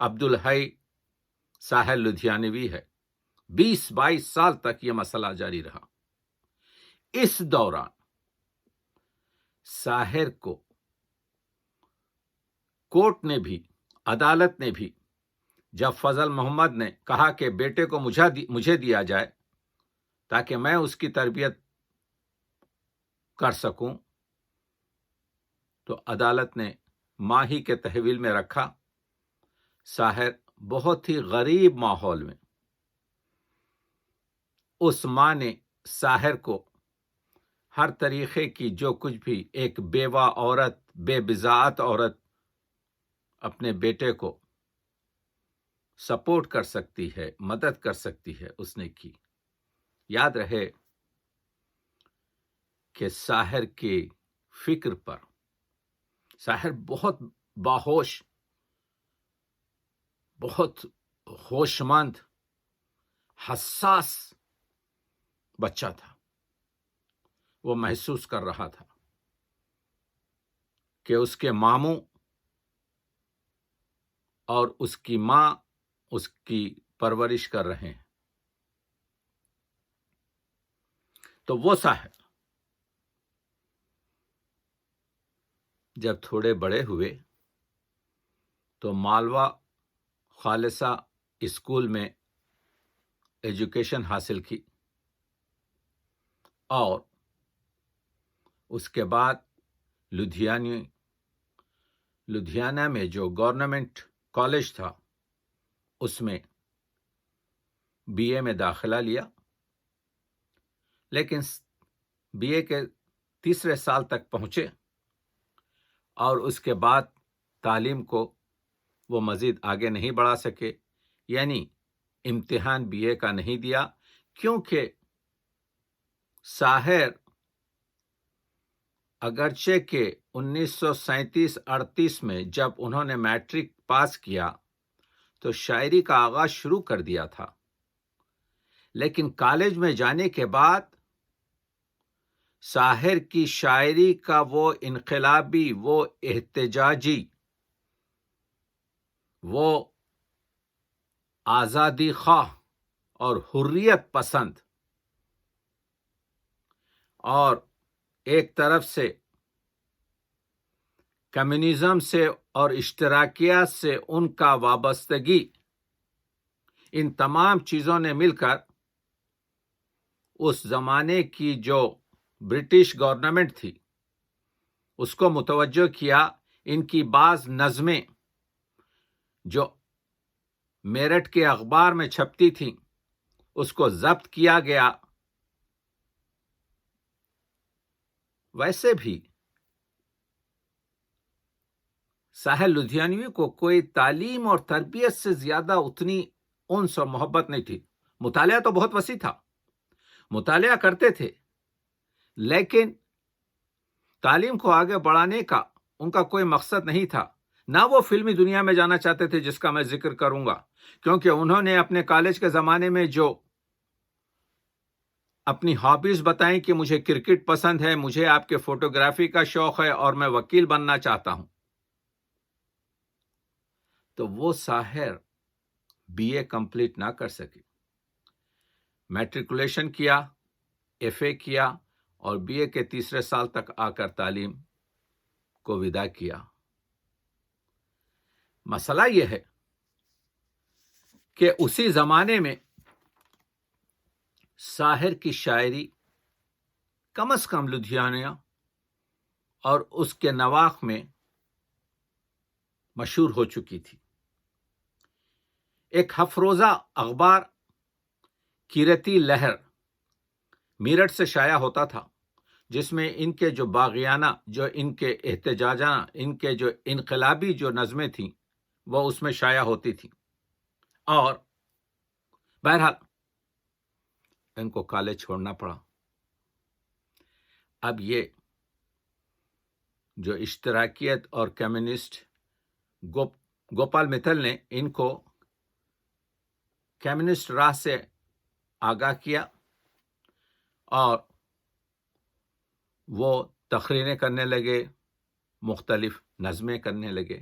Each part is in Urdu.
عبدالحی ساحر لدھیانوی ہے۔ 20-22 سال تک یہ مسئلہ جاری رہا۔ اس دوران ساحر کو کورٹ نے بھی، عدالت نے بھی، جب فضل محمد نے کہا کہ بیٹے کو مجھے دیا جائے تاکہ میں اس کی تربیت کر سکوں، تو عدالت نے ماں ہی کے تحویل میں رکھا۔ ساحر بہت ہی غریب ماحول میں، اس ماں نے ساحر کو ہر طریقے کی جو کچھ بھی ایک بیوہ عورت، بے بضاعت عورت اپنے بیٹے کو سپورٹ کر سکتی ہے، مدد کر سکتی ہے، اس نے کی۔ یاد رہے کہ ساحر کی فکر پر، ساحر بہت باہوش، بہت ہوشمند، حساس بچہ تھا۔ وہ محسوس کر رہا تھا کہ اس کے ماموں اور اس کی ماں اس کی پرورش کر رہے ہیں۔ تو وہ ساحر جب تھوڑے بڑے ہوئے تو مالوا خالصہ اسکول میں ایجوکیشن حاصل کی، اور اس کے بعد لدھیانہ میں جو گورنمنٹ کالج تھا اس میں بی اے میں داخلہ لیا، لیکن بی اے کے تیسرے سال تک پہنچے اور اس کے بعد تعلیم کو وہ مزید آگے نہیں بڑھا سکے، یعنی امتحان بی اے کا نہیں دیا، کیونکہ ساحر اگرچہ کہ 1937-38 میں جب انہوں نے میٹرک پاس کیا تو شاعری کا آغاز شروع کر دیا تھا، لیکن کالج میں جانے کے بعد ساحر کی شاعری کا وہ انقلابی، وہ احتجاجی، وہ آزادی خواہ اور حریت پسند، اور ایک طرف سے کمیونزم سے اور اشتراکیات سے ان کا وابستگی، ان تمام چیزوں نے مل کر اس زمانے کی جو برٹش گورنمنٹ تھی اس کو متوجہ کیا۔ ان کی بعض نظمیں جو میرٹھ کے اخبار میں چھپتی تھیں اس کو ضبط کیا گیا۔ ویسے بھی ساحر لدھیانوی کو کوئی تعلیم اور تربیت سے زیادہ اتنی انس اور محبت نہیں تھی۔ مطالعہ تو بہت وسیع تھا، مطالعہ کرتے تھے، لیکن تعلیم کو آگے بڑھانے کا ان کا کوئی مقصد نہیں تھا۔ نہ وہ فلمی دنیا میں جانا چاہتے تھے، جس کا میں ذکر کروں گا، کیونکہ انہوں نے اپنے کالج کے زمانے میں جو اپنی ہابیز بتائیں کہ مجھے کرکٹ پسند ہے، مجھے آپ کے فوٹوگرافی کا شوق ہے، اور میں وکیل بننا چاہتا ہوں، تو وہ ساحر بی اے کمپلیٹ نہ کر سکے۔ میٹریکولیشن کیا، ایف اے کیا، اور بی اے کے تیسرے سال تک آ کر تعلیم کو وداع کیا۔ مسئلہ یہ ہے کہ اسی زمانے میں ساحر کی شاعری کم از کم لدھیانہ اور اس کے نواح میں مشہور ہو چکی تھی۔ ایک ہفت روزہ اخبار کیرتی لہر میرٹھ سے شائع ہوتا تھا، جس میں ان کے جو باغیانہ، جو ان کے احتجاجانہ، ان کے جو انقلابی جو نظمیں تھیں وہ اس میں شائع ہوتی تھیں، اور بہرحال ان کو کالج چھوڑنا پڑا۔ اب یہ جو اشتراکیت اور کمیونسٹ گوپال متل نے ان کو کمیونسٹ راہ سے آگاہ کیا، اور وہ تقریریں کرنے لگے، مختلف نظمیں کرنے لگے۔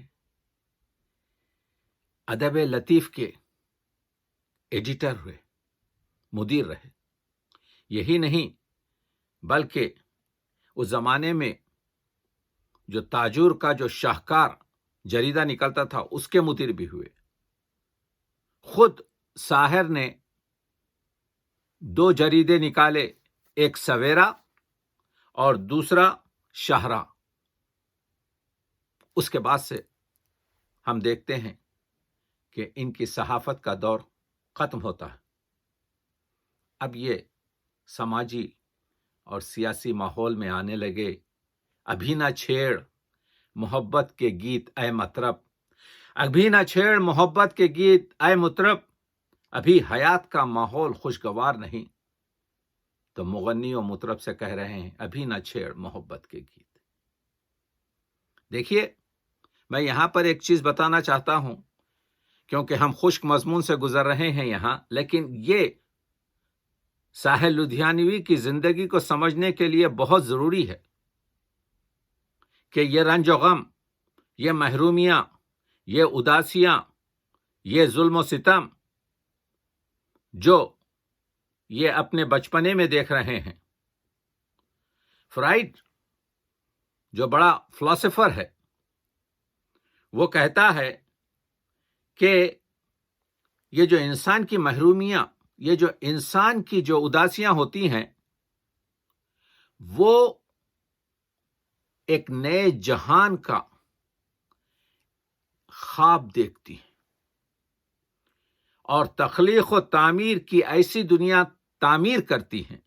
ادب لطیف کے ایڈیٹر ہوئے، مدیر رہے۔ یہی نہیں بلکہ اس زمانے میں جو تاجور کا جو شاہکار جریدہ نکلتا تھا اس کے مدیر بھی ہوئے۔ خود ساحر نے 2 جریدے نکالے، ایک سویرا اور دوسرا شاہراہ۔ اس کے بعد سے ہم دیکھتے ہیں کہ ان کی صحافت کا دور ختم ہوتا ہے۔ اب یہ سماجی اور سیاسی ماحول میں آنے لگے۔ ابھی نہ چھیڑ محبت کے گیت اے مطرب، ابھی نہ چھیڑ محبت کے گیت اے مطرب، ابھی حیات کا ماحول خوشگوار نہیں۔ تو مغنی و مطرب سے کہہ رہے ہیں ابھی نہ چھیڑ محبت کے گیت۔ دیکھیے، میں یہاں پر ایک چیز بتانا چاہتا ہوں، کیونکہ ہم خشک مضمون سے گزر رہے ہیں یہاں، لیکن یہ ساحر لدھیانوی کی زندگی کو سمجھنے کے لیے بہت ضروری ہے کہ یہ رنج و غم، یہ محرومیاں، یہ اداسیاں، یہ ظلم و ستم جو یہ اپنے بچپنے میں دیکھ رہے ہیں۔ فرائڈ جو بڑا فلاسفر ہے، وہ کہتا ہے کہ یہ جو انسان کی محرومیاں، یہ جو انسان کی جو اداسیاں ہوتی ہیں، وہ ایک نئے جہان کا خواب دیکھتی ہیں اور تخلیق و تعمیر کی ایسی دنیا تعمیر کرتی ہیں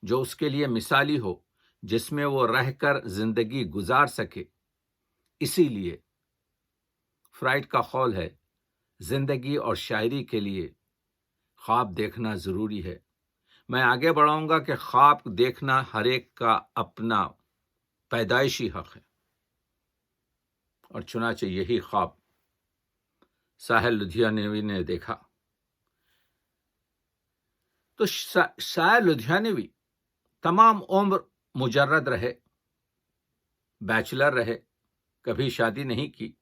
جو اس کے لیے مثالی ہو، جس میں وہ رہ کر زندگی گزار سکے۔ اسی لیے فرائڈ کا قول ہے زندگی اور شاعری کے لیے خواب دیکھنا ضروری ہے۔ میں آگے بڑھاؤں گا کہ خواب دیکھنا ہر ایک کا اپنا پیدائشی حق ہے، اور چنانچہ یہی خواب ساحر لدھیانوی نے دیکھا۔ تو ساحر لدھیانوی تمام عمر مجرد رہے، بیچلر رہے، کبھی شادی نہیں کی،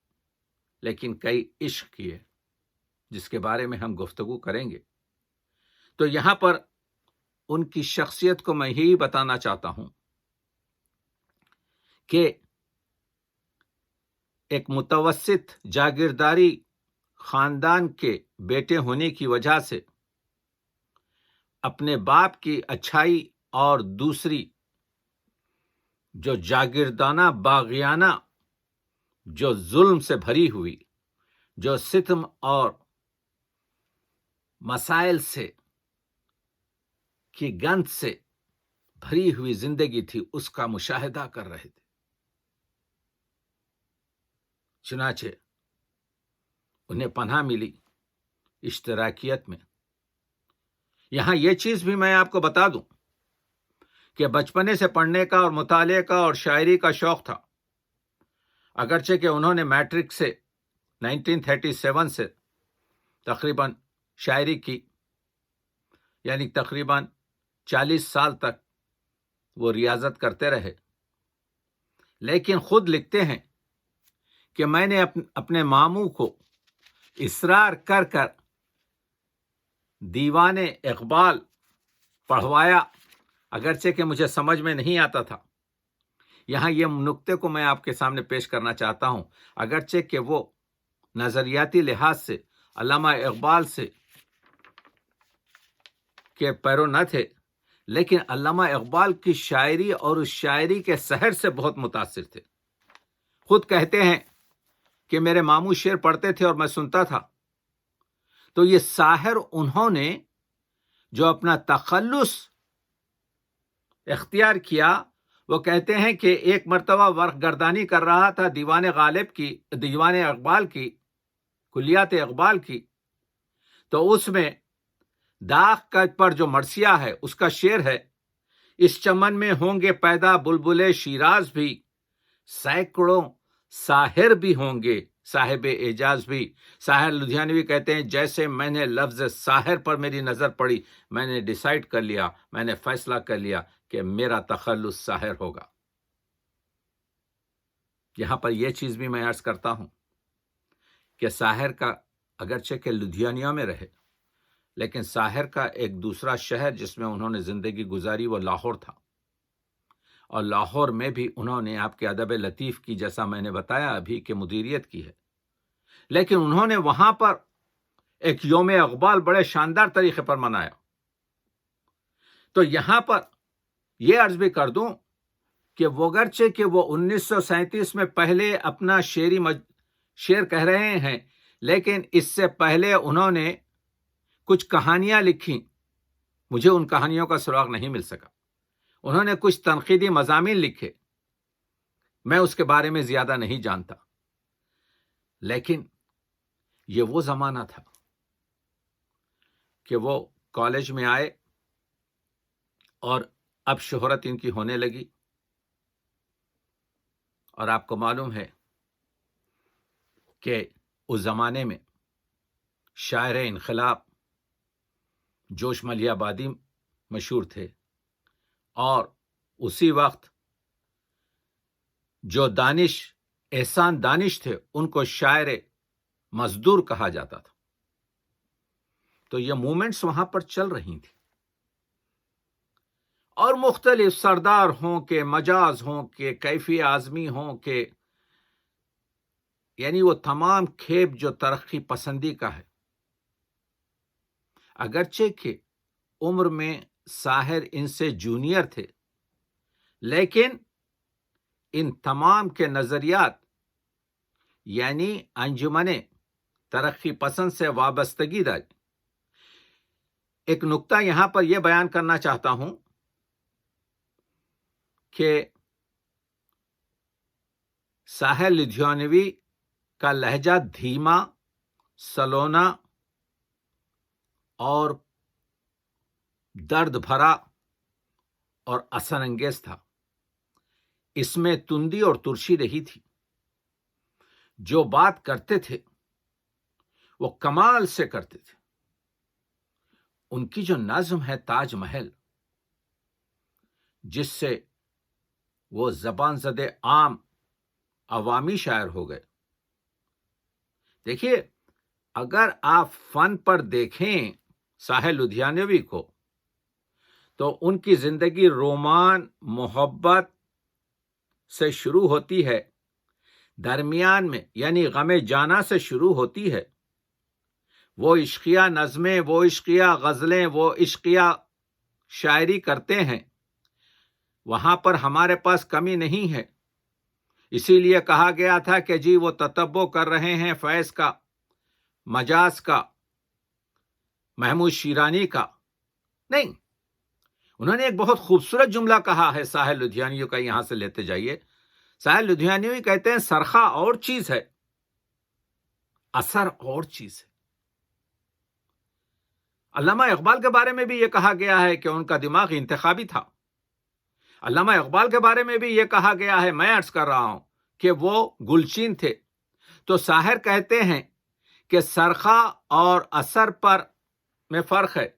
لیکن کئی عشق کیے، جس کے بارے میں ہم گفتگو کریں گے۔ تو یہاں پر ان کی شخصیت کو میں یہی بتانا چاہتا ہوں کہ ایک متوسط جاگیرداری خاندان کے بیٹے ہونے کی وجہ سے اپنے باپ کی اچھائی اور دوسری جو جاگیردانہ باغیانہ جو ظلم سے بھری ہوئی، جو ستم اور مسائل سے کی گند سے بھری ہوئی زندگی تھی، اس کا مشاہدہ کر رہے تھے۔ چنانچہ انہیں پناہ ملی اشتراکیت میں۔ یہاں یہ چیز بھی میں آپ کو بتا دوں کہ بچپنے سے پڑھنے کا اور مطالعے کا اور شاعری کا شوق تھا، اگرچہ کہ انہوں نے میٹرک سے 1937 سے تقریباً شاعری کی، یعنی تقریباً 40 سال تک وہ ریاضت کرتے رہے، لیکن خود لکھتے ہیں کہ میں نے اپنے ماموں کو اصرار کر کر دیوان اقبال پڑھوایا، اگرچہ کہ مجھے سمجھ میں نہیں آتا تھا۔ یہاں یہ نقطے کو میں آپ کے سامنے پیش کرنا چاہتا ہوں، اگرچہ کہ وہ نظریاتی لحاظ سے علامہ اقبال سے کے پیرو نہ تھے، لیکن علامہ اقبال کی شاعری اور اس شاعری کے سحر سے بہت متاثر تھے۔ خود کہتے ہیں کہ میرے ماموں شعر پڑھتے تھے اور میں سنتا تھا، تو یہ ساحر انہوں نے جو اپنا تخلص اختیار کیا، وہ کہتے ہیں کہ ایک مرتبہ ورق گردانی کر رہا تھا دیوان اقبال کی، کلیات اقبال کی، تو اس میں داغ کا پر جو مرثیہ ہے اس کا شعر ہے، اس چمن میں ہوں گے پیدا بلبلے شیراز بھی، سینکڑوں ساحر بھی ہوں گے صاحب اعجاز بھی۔ ساحر لدھیانوی کہتے ہیں جیسے میں نے لفظ ساحر پر میری نظر پڑی، میں نے ڈیسائیڈ کر لیا، میں نے فیصلہ کر لیا کہ میرا تخلص ساحر ہوگا۔ یہاں پر یہ چیز بھی میں عرض کرتا ہوں کہ ساحر کا اگرچہ کہ لدھیانیا میں رہے، لیکن ساحر کا ایک دوسرا شہر جس میں انہوں نے زندگی گزاری وہ لاہور تھا، اور لاہور میں بھی انہوں نے آپ کے ادب لطیف کی، جیسا میں نے بتایا ابھی، کہ مدیریت کی ہے، لیکن انہوں نے وہاں پر ایک یوم اقبال بڑے شاندار طریقے پر منایا۔ تو یہاں پر یہ عرض بھی کر دوں کہ وہ اگرچہ کہ وہ 1937 میں پہلے اپنا شعر کہہ رہے ہیں، لیکن اس سے پہلے انہوں نے کچھ کہانیاں لکھی، مجھے ان کہانیوں کا سراغ نہیں مل سکا۔ انہوں نے کچھ تنقیدی مضامین لکھے، میں اس کے بارے میں زیادہ نہیں جانتا، لیکن یہ وہ زمانہ تھا کہ وہ کالج میں آئے اور اب شہرت ان کی ہونے لگی، اور آپ کو معلوم ہے کہ اس زمانے میں شاعر انقلاب جوش ملیح آبادی مشہور تھے، اور اسی وقت جو احسان دانش تھے ان کو شاعر مزدور کہا جاتا تھا۔ تو یہ موومنٹس وہاں پر چل رہی تھی، اور مختلف سردار ہوں کہ مجاز ہوں کہ کیفی اعظمی ہوں کہ یعنی وہ تمام کھیپ جو ترقی پسندی کا ہے، اگرچہ کہ عمر میں ساحر ان سے جونیئر تھے، لیکن ان تمام کے نظریات یعنی انجمن ترقی پسند سے وابستگی داری۔ ایک نکتہ یہاں پر یہ بیان کرنا چاہتا ہوں کہ ساحر لدھیانوی کا لہجہ دھیما، سلونا اور درد بھرا اور اثر انگیز تھا۔ اس میں تندی اور ترشی رہی تھی۔ جو بات کرتے تھے وہ کمال سے کرتے تھے۔ ان کی جو نظم ہے تاج محل، جس سے وہ زبان زدے عام عوامی شاعر ہو گئے۔ دیکھیے، اگر آپ فن پر دیکھیں ساحر لدھیانوی کو، تو ان کی زندگی رومان، محبت سے شروع ہوتی ہے، درمیان میں یعنی غم جانا سے شروع ہوتی ہے۔ وہ عشقیہ نظمیں، وہ عشقیہ غزلیں، وہ عشقیہ شاعری کرتے ہیں، وہاں پر ہمارے پاس کمی نہیں ہے۔ اسی لیے کہا گیا تھا کہ جی وہ تتبع کر رہے ہیں فیض کا، مجاز کا، محمود شیرانی کا۔ نہیں، انہوں نے ایک بہت خوبصورت جملہ کہا ہے ساحر لدھیانوی کا، یہاں سے لیتے جائیے۔ ساحر لدھیانوی کہتے ہیں سرخا اور چیز ہے، اثر اور چیز ہے۔ علامہ اقبال کے بارے میں بھی یہ کہا گیا ہے کہ ان کا دماغ انتخابی تھا۔ علامہ اقبال کے بارے میں بھی یہ کہا گیا ہے، میں عرض کر رہا ہوں، کہ وہ گلچین تھے۔ تو ساحر کہتے ہیں کہ سرخا اور اثر پر میں فرق ہے۔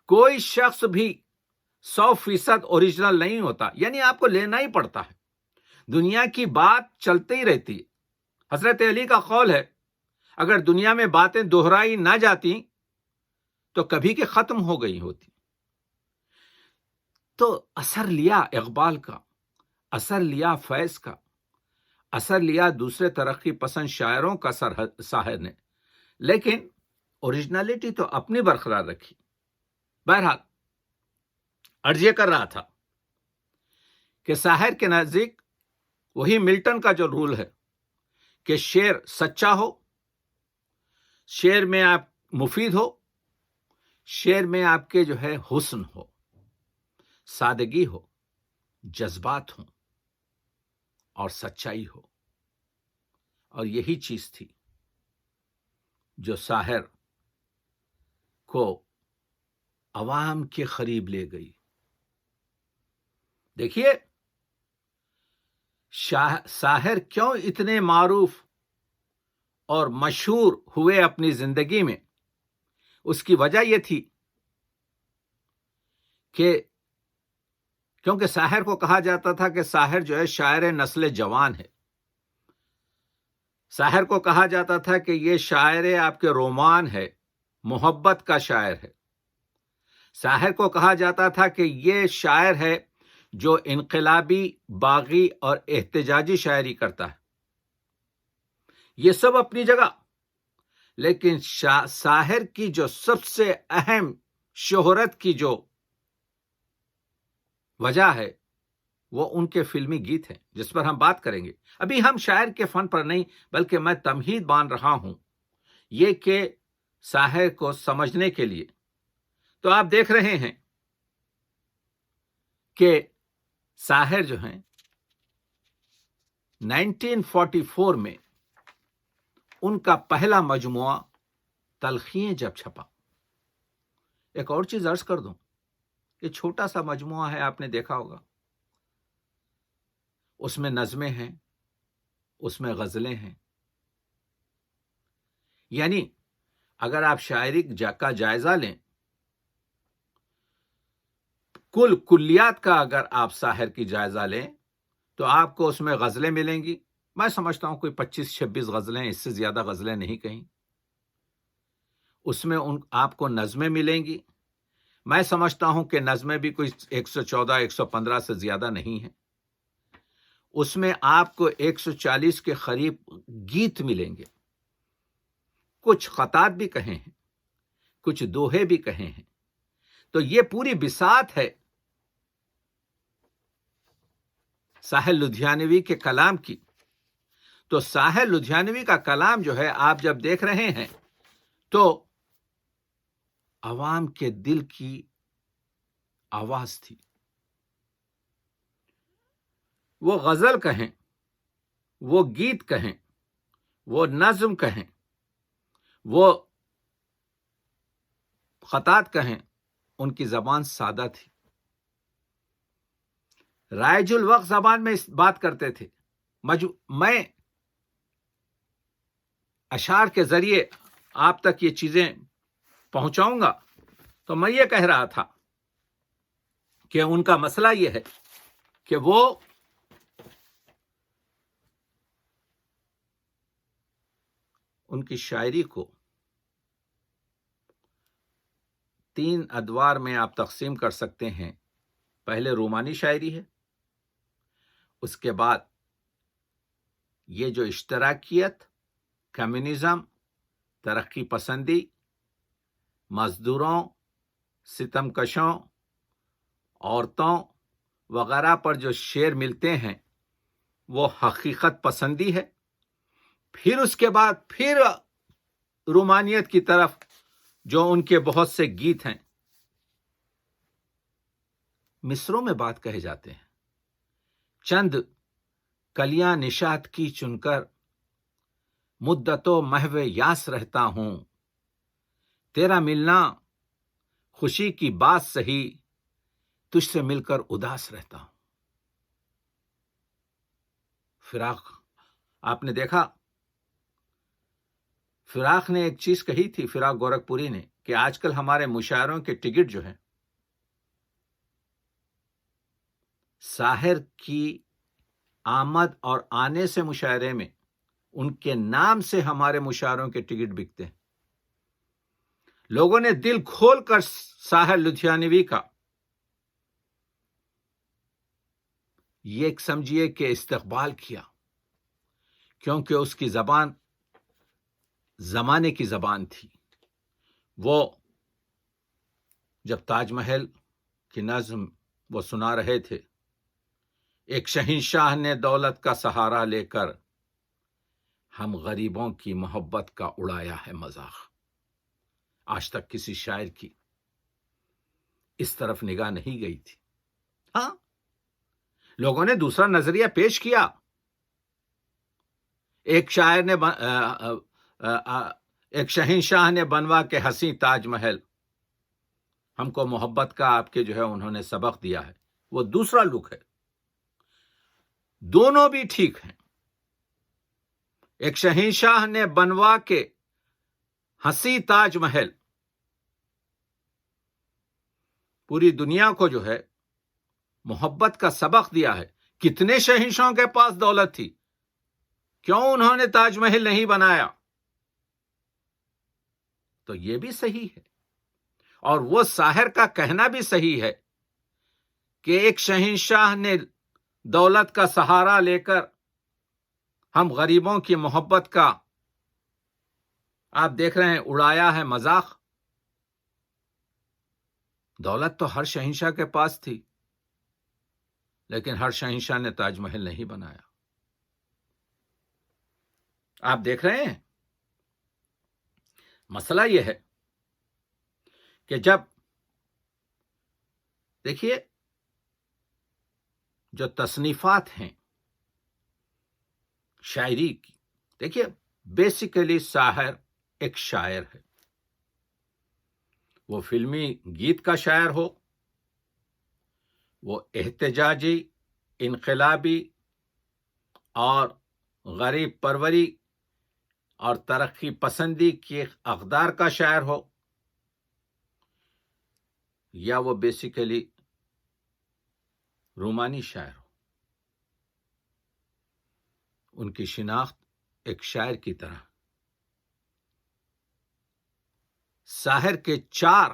کوئی شخص بھی 100% اوریجنل نہیں ہوتا، یعنی آپ کو لینا ہی پڑتا ہے۔ دنیا کی بات چلتی ہی رہتی ہے۔ حضرت علی کا قول ہے، اگر دنیا میں باتیں دہرائی نہ جاتی تو کبھی کہ ختم ہو گئی ہوتی۔ تو اثر لیا اقبال کا، اثر لیا فیض کا، اثر لیا دوسرے ترقی پسند شاعروں کا ساحر نے، لیکن اوریجنلٹی تو اپنی برقرار رکھی۔ بہرحال عرض یہ کر رہا تھا کہ ساحر کے نزدیک وہی ملٹن کا جو رول ہے کہ شعر سچا ہو، شعر میں آپ مفید ہو، شعر میں آپ کے جو ہے حسن ہو، سادگی ہو، جذبات ہوں اور سچائی ہو۔ اور یہی چیز تھی جو ساحر کو عوام کے قریب لے گئی۔ دیکھیے، ساحر کیوں اتنے معروف اور مشہور ہوئے اپنی زندگی میں؟ اس کی وجہ یہ تھی کہ کیونکہ ساحر کو کہا جاتا تھا کہ ساحر جو ہے شاعر نسل جوان ہے۔ ساحر کو کہا جاتا تھا کہ یہ شاعر آپ کے رومان ہے، محبت کا شاعر ہے۔ ساحر کو کہا جاتا تھا کہ یہ شاعر ہے جو انقلابی، باغی اور احتجاجی شاعری کرتا ہے۔ یہ سب اپنی جگہ، لیکن ساحر کی جو سب سے اہم شہرت کی جو وجہ ہے وہ ان کے فلمی گیت ہیں، جس پر ہم بات کریں گے۔ ابھی ہم شاعر کے فن پر نہیں، بلکہ میں تمہید باندھ رہا ہوں یہ کہ ساحر کو سمجھنے کے لیے۔ تو آپ دیکھ رہے ہیں کہ ساحر جو ہیں 1944 میں ان کا پہلا مجموعہ تلخییں جب چھپا۔ ایک اور چیز عرض کر دوں، یہ چھوٹا سا مجموعہ ہے، آپ نے دیکھا ہوگا، اس میں نظمیں ہیں، اس میں غزلیں ہیں۔ یعنی اگر آپ شاعری کا جائزہ لیں، کلیات کا اگر آپ ساحر کی جائزہ لیں تو آپ کو اس میں غزلیں ملیں گی۔ میں سمجھتا ہوں کوئی 25-26 غزلیں، اس سے زیادہ غزلیں نہیں کہیں۔ اس میں آپ کو نظمیں ملیں گی۔ میں سمجھتا ہوں کہ نظمیں بھی کوئی 114-115 سے زیادہ نہیں ہیں۔ اس میں آپ کو 140 کے قریب گیت ملیں گے، کچھ خطات بھی کہیں ہیں، کچھ دوہے بھی کہیں ہیں۔ تو یہ پوری بساط ہے ساحر لدھیانوی کے کلام کی۔ تو ساحر لدھیانوی کا کلام جو ہے آپ جب دیکھ رہے ہیں تو عوام کے دل کی آواز تھی۔ وہ غزل کہیں، وہ گیت کہیں، وہ نظم کہیں، وہ خطات کہیں، ان کی زبان سادہ تھی، رائج الوقت زبان میں بات کرتے تھے۔ میں اشعار کے ذریعے آپ تک یہ چیزیں پہنچاؤں گا، تو میں یہ کہہ رہا تھا کہ ان کا مسئلہ یہ ہے کہ وہ ان کی شاعری کو 3 ادوار میں آپ تقسیم کر سکتے ہیں۔ پہلے رومانی شاعری ہے، اس کے بعد یہ جو اشتراکیت، کمیونزم، ترقی پسندی، مزدوروں، ستم کشوں، عورتوں وغیرہ پر جو شعر ملتے ہیں وہ حقیقت پسندی ہے۔ پھر اس کے بعد پھر رومانیت کی طرف جو ان کے بہت سے گیت ہیں، مصروں میں بات کہے جاتے ہیں۔ چند کلیاں نشاط کی چن کر مدتوں محو یاس رہتا ہوں، تیرا ملنا خوشی کی بات سہی، تجھ سے مل کر اداس رہتا ہوں۔ فراق، آپ نے دیکھا فراق نے ایک چیز کہی تھی، فراق گورکھپوری نے، کہ آج کل ہمارے مشاعروں کے ٹکٹ جو ہیں ساحر کی آمد اور آنے سے مشاعرے میں ان کے نام سے ہمارے مشاعروں کے ٹکٹ بکتے ہیں۔ لوگوں نے دل کھول کر ساحر لدھیانوی کا یہ سمجھیے کہ استقبال کیا، کیونکہ اس کی زبان زمانے کی زبان تھی۔ وہ جب تاج محل کی نظم وہ سنا رہے تھے، ایک شہنشاہ نے دولت کا سہارا لے کر ہم غریبوں کی محبت کا اڑایا ہے مذاق۔ آج تک کسی شاعر کی اس طرف نگاہ نہیں گئی تھی۔ ہاں، لوگوں نے دوسرا نظریہ پیش کیا۔ ایک شاعر نے ایک شہنشاہ نے بنوا کے حسین تاج محل، ہم کو محبت کا آپ کے جو ہے انہوں نے سبق دیا ہے، وہ دوسرا لک ہے۔ دونوں بھی ٹھیک ہیں۔ ایک شہنشاہ نے بنوا کے حسین تاج محل پوری دنیا کو جو ہے محبت کا سبق دیا ہے۔ کتنے شہنشاہوں کے پاس دولت تھی، کیوں انہوں نے تاج محل نہیں بنایا؟ تو یہ بھی صحیح ہے، اور وہ ساحر کا کہنا بھی صحیح ہے کہ ایک شہنشاہ نے دولت کا سہارا لے کر ہم غریبوں کی محبت کا، آپ دیکھ رہے ہیں، اڑایا ہے مذاق۔ دولت تو ہر شہنشاہ کے پاس تھی، لیکن ہر شہنشاہ نے تاج محل نہیں بنایا۔ آپ دیکھ رہے ہیں، مسئلہ یہ ہے کہ جب دیکھیے جو تصنیفات ہیں شاعری کی، دیکھیے بیسیکلی ساحر ایک شاعر ہے، وہ فلمی گیت کا شاعر ہو، وہ احتجاجی، انقلابی اور غریب پروری اور ترقی پسندی کی اقدار کا شاعر ہو، یا وہ بیسیکلی رومانی شاعر ہو، ان کی شناخت ایک شاعر کی طرح۔ ساحر کے 4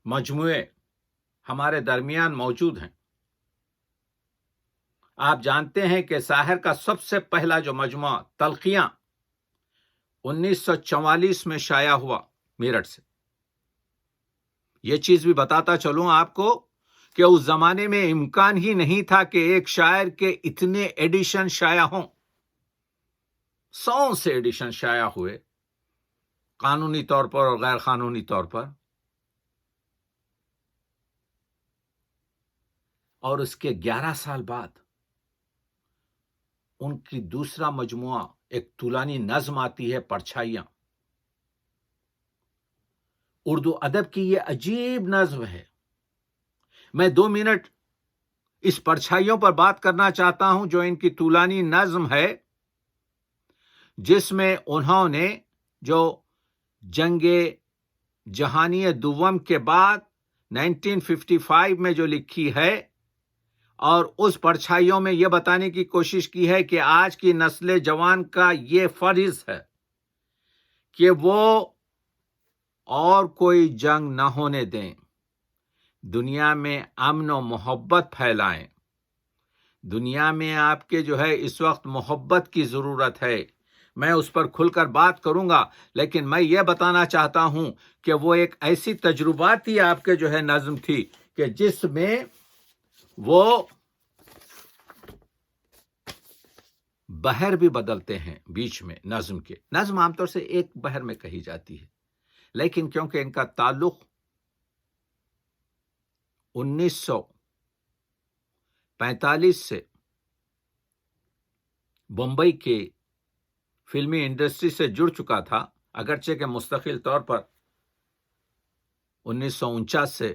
مجموعے ہمارے درمیان موجود ہیں۔ آپ جانتے ہیں کہ ساحر کا سب سے پہلا جو مجموعہ تلخیاں 1944 میں شائع ہوا میرٹھ سے۔ یہ چیز بھی بتاتا چلوں آپ کو کہ اس زمانے میں امکان ہی نہیں تھا کہ ایک شاعر کے اتنے ایڈیشن شائع ہوں۔ 100 سے ایڈیشن شائع ہوئے، قانونی طور پر اور غیر قانونی طور پر، اور اس کے 11 سال بعد ان کی دوسرا مجموعہ ایک طولانی نظم آتی ہے، پرچھائیاں۔ اردو ادب کی یہ عجیب نظم ہے۔ میں 2 منٹ اس پرچھائیوں پر بات کرنا چاہتا ہوں، جو ان کی طولانی نظم ہے، جس میں انہوں نے جو جنگ جہانی دوم کے بعد 1955 میں جو لکھی ہے، اور اس پرچھائیوں میں یہ بتانے کی کوشش کی ہے کہ آج کی نسل جوان کا یہ فرض ہے کہ وہ اور کوئی جنگ نہ ہونے دیں، دنیا میں امن و محبت پھیلائیں۔ دنیا میں آپ کے جو ہے اس وقت محبت کی ضرورت ہے۔ میں اس پر کھل کر بات کروں گا، لیکن میں یہ بتانا چاہتا ہوں کہ وہ ایک ایسی تجرباتی آپ کے جو ہے نظم تھی کہ جس میں وہ بحر بھی بدلتے ہیں بیچ میں نظم کے۔ نظم عام طور سے ایک بحر میں کہی جاتی ہے، لیکن کیونکہ ان کا تعلق 1945 سے بمبئی کے فلمی انڈسٹری سے جڑ چکا تھا، اگرچہ کہ مستقل طور پر 1949 سے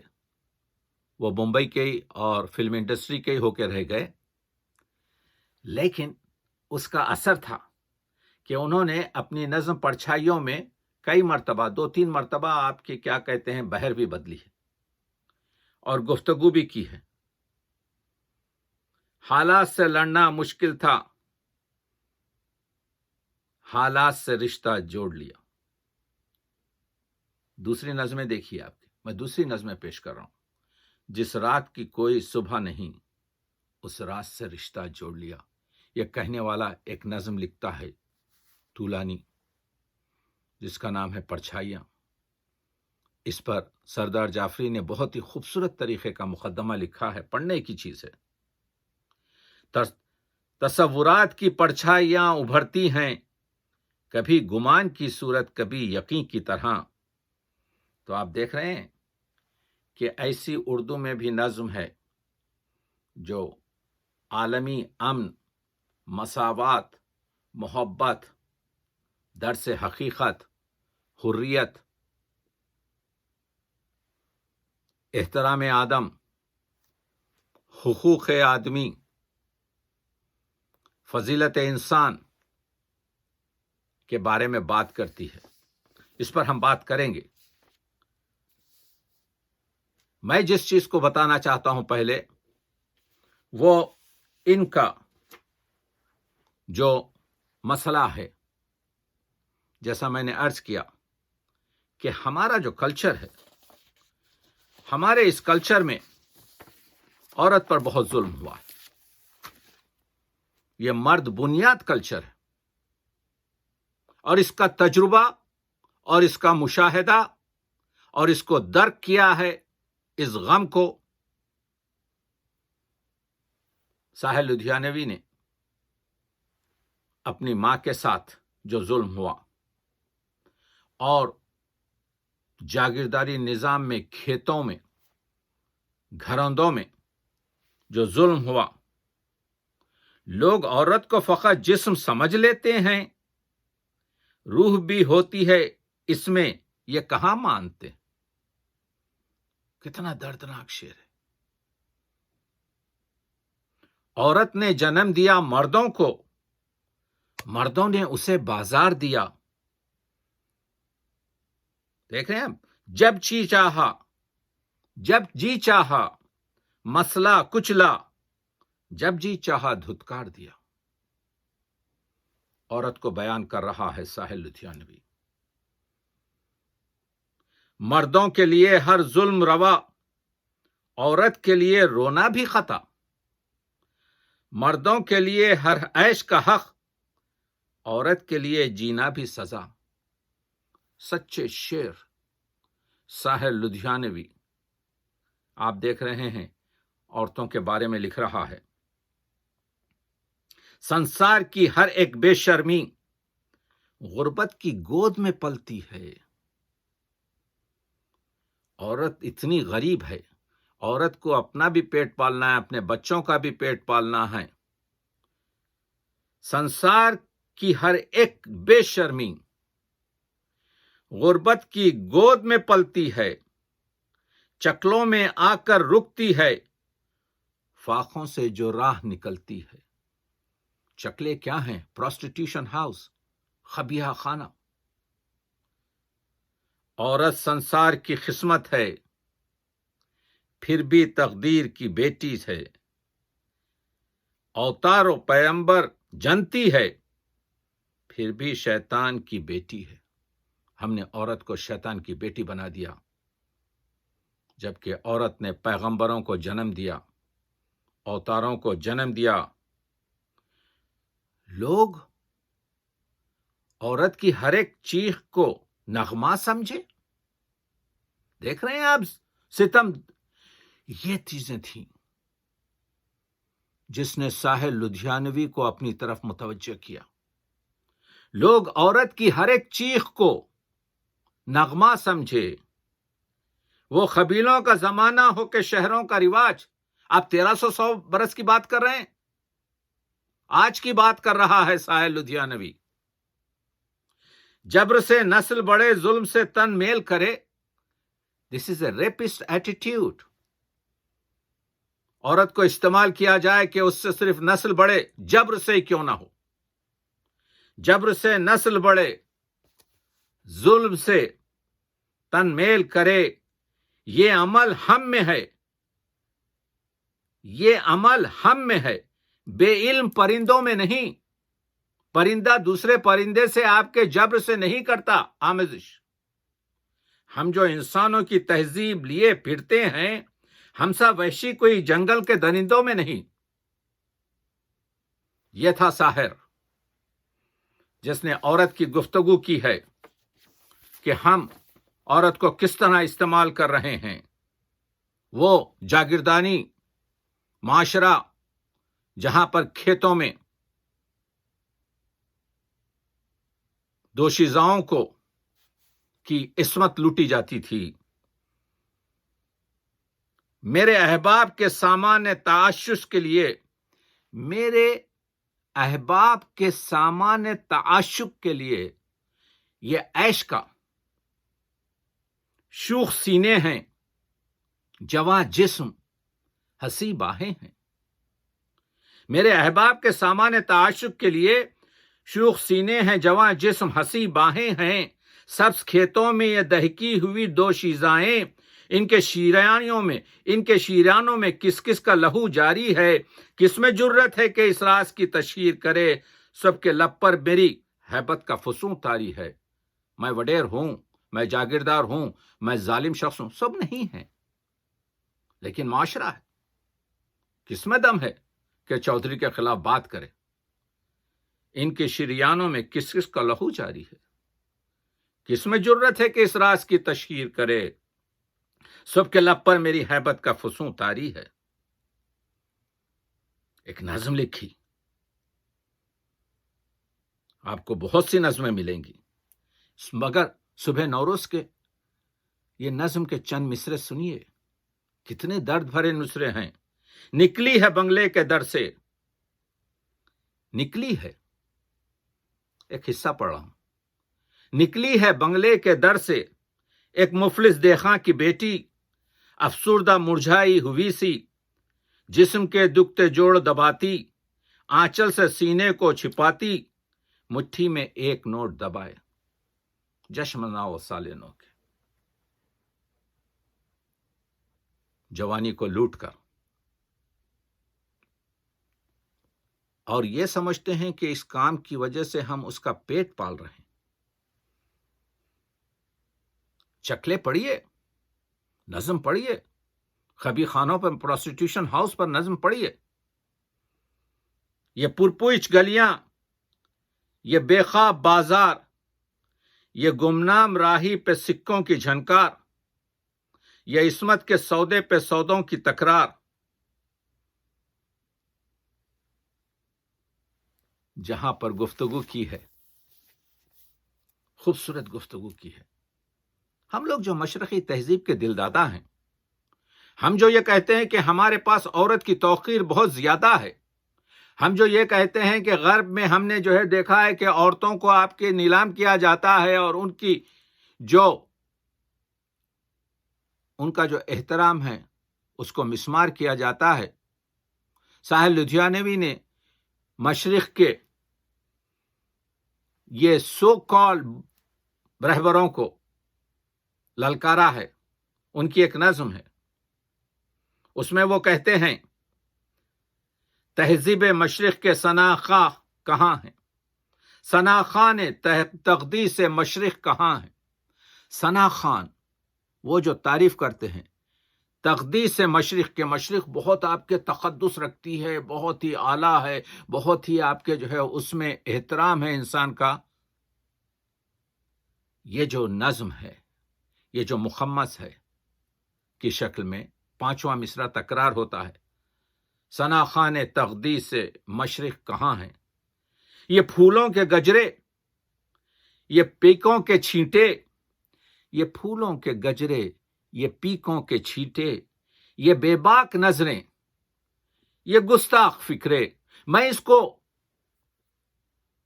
وہ بمبئی کے ہی اور فلم انڈسٹری کے ہی ہو کے رہ گئے، لیکن اس کا اثر تھا کہ انہوں نے اپنی نظم پرچھائیوں میں کئی مرتبہ 2-3 مرتبہ آپ کے کیا کہتے ہیں بحر بھی بدلی ہے اور گفتگو بھی کی ہے۔ حالات سے لڑنا مشکل تھا، حالات سے رشتہ جوڑ لیا۔ دوسری نظمیں دیکھیے آپ کی، میں دوسری نظمیں پیش کر رہا ہوں۔ جس رات کی کوئی صبح نہیں، اس رات سے رشتہ جوڑ لیا۔ یہ کہنے والا ایک نظم لکھتا ہے طولانی، جس کا نام ہے پرچھائیاں۔ اس پر سردار جعفری نے بہت ہی خوبصورت طریقے کا مقدمہ لکھا ہے، پڑھنے کی چیز ہے۔ تصورات کی پرچھائیاں ابھرتی ہیں، کبھی گمان کی صورت، کبھی یقین کی طرح۔ تو آپ دیکھ رہے ہیں کہ ایسی اردو میں بھی نظم ہے جو عالمی امن، مساوات، محبت، درس حقیقت، حریت، احترام آدم، حقوق آدمی، فضیلت انسان کے بارے میں بات کرتی ہے۔ اس پر ہم بات کریں گے۔ میں جس چیز کو بتانا چاہتا ہوں پہلے، وہ ان کا جو مسئلہ ہے، جیسا میں نے عرض کیا کہ ہمارا جو کلچر ہے، ہمارے اس کلچر میں عورت پر بہت ظلم ہوا ہے. یہ مرد بنیاد کلچر ہے، اور اس کا تجربہ اور اس کا مشاہدہ اور اس کو درک کیا ہے، اس غم کو ساحل لدھیانوی نے اپنی ماں کے ساتھ جو ظلم ہوا، اور جاگیرداری نظام میں کھیتوں میں گھروندوں میں جو ظلم ہوا، لوگ عورت کو فقط جسم سمجھ لیتے ہیں، روح بھی ہوتی ہے اس میں، یہ کہاں مانتے؟ کتنا دردناک شعر ہے. عورت نے جنم دیا مردوں کو، مردوں نے اسے بازار دیا. دیکھ رہے ہیں ہم، جب جی چاہا مسئلہ کچلا، جب جی چاہا دھتکار دیا. عورت کو بیان کر رہا ہے ساحل لدھیانوی. مردوں کے لیے ہر ظلم روا، عورت کے لیے رونا بھی خطا. مردوں کے لیے ہر عیش کا حق، عورت کے لیے جینا بھی سزا. سچے شعر ساحل لدھیانوی آپ دیکھ رہے ہیں عورتوں کے بارے میں لکھ رہا ہے. سنسار کی ہر ایک بے شرمی غربت کی گود میں پلتی ہے. عورت اتنی غریب ہے، عورت کو اپنا بھی پیٹ پالنا ہے، اپنے بچوں کا بھی پیٹ پالنا ہے. سنسار کی ہر ایک بے شرمی غربت کی گود میں پلتی ہے، چکلوں میں آ کر رکتی ہے، فاقوں سے جو راہ نکلتی ہے. چکلے کیا ہیں؟ پروسٹیٹیوشن ہاؤس، خبیہ خانہ. عورت سنسار کی قسمت ہے، پھر بھی تقدیر کی بیٹی ہے. اوتار و پیمبر جنتی ہے، پھر بھی شیطان کی بیٹی ہے. ہم نے عورت کو شیطان کی بیٹی بنا دیا، جبکہ عورت نے پیغمبروں کو جنم دیا، اوتاروں کو جنم دیا. لوگ عورت کی ہر ایک چیخ کو نغمہ سمجھے. دیکھ رہے ہیں آپ ستم، یہ چیزیں تھیں جس نے ساحل لدھیانوی کو اپنی طرف متوجہ کیا. لوگ عورت کی ہر ایک چیخ کو نغمہ سمجھے. وہ قبیلوں کا زمانہ ہو کہ شہروں کا رواج. آپ 1300 برس کی بات کر رہے ہیں، آج کی بات کر رہا ہے ساحل لدھیانوی. جبر سے نسل بڑھے، ظلم سے تن میل کرے. دس از اے ریپسٹ ایٹیٹیوڈ. عورت کو استعمال کیا جائے کہ اس سے صرف نسل بڑھے، جبر سے ہی کیوں نہ ہو. جبر سے نسل بڑھے، ظلم سے تن میل کرے. یہ عمل ہم میں ہے، یہ عمل ہم میں ہے، بے علم پرندوں میں نہیں. پرندہ دوسرے پرندے سے آپ کے جبر سے نہیں کرتا آمیزش. ہم جو انسانوں کی تہذیب لیے پھرتے ہیں، ہم سا وحشی کوئی جنگل کے درندوں میں نہیں. یہ تھا ساحر جس نے عورت کی گفتگو کی ہے کہ ہم عورت کو کس طرح استعمال کر رہے ہیں. وہ جاگیردانی معاشرہ جہاں پر کھیتوں میں دوشیزاؤں کو کی عصمت لوٹی جاتی تھی. میرے احباب کے سامان تعشش کے لیے، میرے احباب کے سامان تعشق کے لیے یہ عیش کا شوخ سینے ہیں، جواں جسم ہنسی باہیں ہیں. میرے احباب کے سامان تعشق کے لیے شوخ سینے ہیں، جواں جسم ہنسی باہیں ہیں. سبز کھیتوں میں یہ دہکی ہوئی دوشیزائیں، ان کے شیرانوں میں کس کس کا لہو جاری ہے. کس میں جرت ہے کہ اس راز کی تشہیر کرے. سب کے لب پر میری ہیبت کا فسوں طاری ہے، میں وڈیر ہوں، میں جاگیردار ہوں، میں ظالم شخص ہوں، سب نہیں ہیں، لیکن معاشرہ ہے۔ کس میں دم ہے کہ چودھری کے خلاف بات کرے؟ ان کے شریانوں میں کس کس کا لہو جاری ہے؟ کس میں جرت ہے کہ اس راز کی تشہیر کرے؟ سب کے لب پر میری ہیبت کا فسوں طاری ہے۔ ایک نظم لکھی، آپ کو بہت سی نظمیں ملیں گی، مگر صبح نوروز کے یہ نظم کے چند مصرے سنیے، کتنے درد بھرے نصرے ہیں۔ نکلی ہے بنگلے کے در سے، نکلی ہے، ایک حصہ پڑھ رہا ہوں۔ نکلی ہے بنگلے کے در سے ایک مفلس دیخاں کی بیٹی، افسردہ مرجھائی ہوئی سی، جسم کے دکھتے جوڑ دباتی، آنچل سے سینے کو چھپاتی، مٹھی میں ایک نوٹ دبائے، جشن مناؤ سال نو کے۔ جوانی کو لوٹ کر، اور یہ سمجھتے ہیں کہ اس کام کی وجہ سے ہم اس کا پیٹ پال رہے ہیں۔ چکلے پڑھیے، نظم پڑھیے، خبی خانوں پر، پروسٹیٹیوشن ہاؤس پر نظم پڑھیے۔ یہ پرپوچھ گلیاں، یہ بے خواب بازار، یہ گمنام راہی پہ سکوں کی جھنکار، یہ عصمت کے سودے پہ سودوں کی تکرار، جہاں پر گفتگو کی ہے، خوبصورت گفتگو کی ہے۔ ہم لوگ جو مشرقی تہذیب کے دل دادا ہیں، ہم جو یہ کہتے ہیں کہ ہمارے پاس عورت کی توقیر بہت زیادہ ہے، ہم جو یہ کہتے ہیں کہ غرب میں ہم نے جو ہے دیکھا ہے کہ عورتوں کو آپ کے نیلام کیا جاتا ہے اور ان کا جو احترام ہے اس کو مسمار کیا جاتا ہے۔ ساحل لدھیانوی نے مشرق کے یہ سو کال رہبروں کو للکارا ہے، ان کی ایک نظم ہے، اس میں وہ کہتے ہیں، تہذیب مشرق کے ثنا خواہ کہاں ہیں؟ ثنا خان تقدیس مشرق کہاں ہیں؟ ثنا خان وہ جو تعریف کرتے ہیں تقدیس مشرق کے، مشرق بہت آپ کے تقدس رکھتی ہے، بہت ہی اعلیٰ ہے، بہت ہی آپ کے جو ہے اس میں احترام ہے انسان کا۔ یہ جو نظم ہے، یہ جو مخمس ہے کی شکل میں پانچواں مصرع تکرار ہوتا ہے، ثنا خان تقدیس مشرق کہاں ہیں؟ یہ پھولوں کے گجرے، یہ پیکوں کے چھینٹے، یہ پھولوں کے گجرے، یہ پیکوں کے چھینٹے، یہ بے باک نظریں، یہ گستاخ فکرے۔ میں اس کو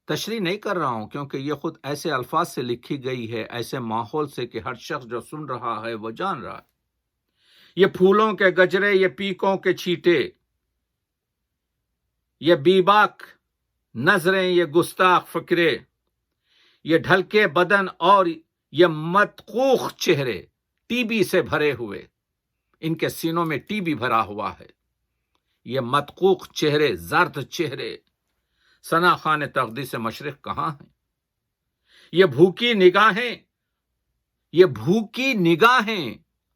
تشریح نہیں کر رہا ہوں کیونکہ یہ خود ایسے الفاظ سے لکھی گئی ہے، ایسے ماحول سے کہ ہر شخص جو سن رہا ہے وہ جان رہا ہے۔ یہ پھولوں کے گجرے، یہ پیکوں کے چھینٹے، یہ بے باک نظریں، یہ گستاخ فکرے، یہ ڈھلکے بدن اور یہ مدقوق چہرے، ٹی بی سے بھرے ہوئے، ان کے سینوں میں ٹی بی بھرا ہوا ہے، یہ مدقوق چہرے، زرد چہرے، ثنا خان تقدیس مشرق کہاں ہیں؟ یہ بھوکی نگاہیں، یہ بھوکی نگاہیں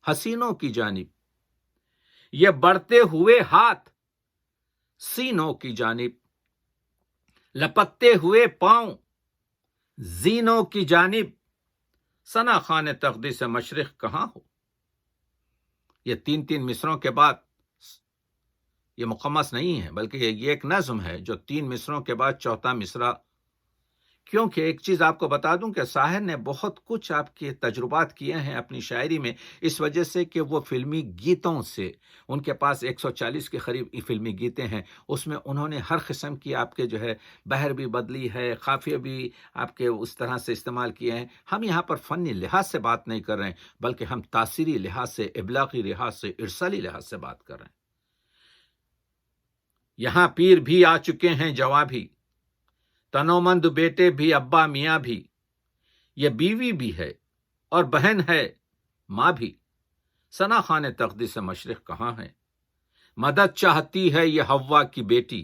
حسینوں کی جانب، یہ بڑھتے ہوئے ہاتھ سینوں کی جانب، لپکتے ہوئے پاؤں زینوں کی جانب، ثنا خان تقدیس مشرق کہاں ہو؟ یہ تین مصروں کے بعد، یہ مخمس نہیں ہے بلکہ یہ ایک نظم ہے جو 3 مصروں کے بعد چوتھا مصرع، کیونکہ ایک چیز آپ کو بتا دوں کہ ساحر نے بہت کچھ آپ کے تجربات کیے ہیں اپنی شاعری میں، اس وجہ سے کہ وہ فلمی گیتوں سے، ان کے پاس 140 کے قریب فلمی گیتیں ہیں، اس میں انہوں نے ہر قسم کی آپ کے جو ہے بحر بھی بدلی ہے، قافیہ بھی آپ کے اس طرح سے استعمال کیے ہیں۔ ہم یہاں پر فنی لحاظ سے بات نہیں کر رہے ہیں بلکہ ہم تاثیری لحاظ سے، ابلاغی لحاظ سے، ارسالی لحاظ سے بات کر رہے ہیں۔ یہاں پیر بھی آ چکے ہیں، جواں بھی، تنومند بیٹے بھی، ابا میاں بھی، یہ بیوی بھی ہے اور بہن ہے ماں بھی، ثنا خان تقدیس مشرق کہاں ہے؟ مدد چاہتی ہے یہ حوا کی بیٹی،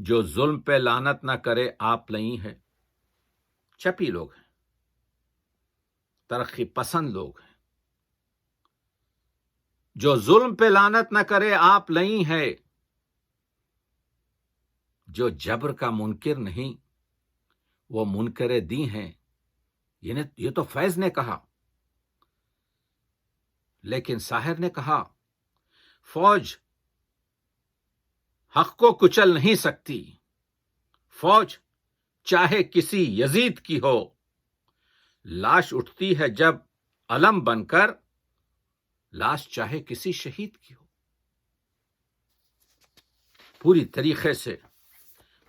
جو ظلم پہ لعنت نہ کرے آپ نہیں ہے۔ چپی لوگ ہیں، ترقی پسند لوگ ہیں۔ جو ظلم پہ لعنت نہ کرے آپ نہیں ہے، جو جبر کا منکر نہیں وہ منکر دی ہیں۔ یہ تو فیض نے کہا، لیکن ساحر نے کہا فوج حق کو کچل نہیں سکتی، فوج چاہے کسی یزید کی ہو، لاش اٹھتی ہے جب علم بن کر، لاش چاہے کسی شہید کی ہو۔ پوری طریقے سے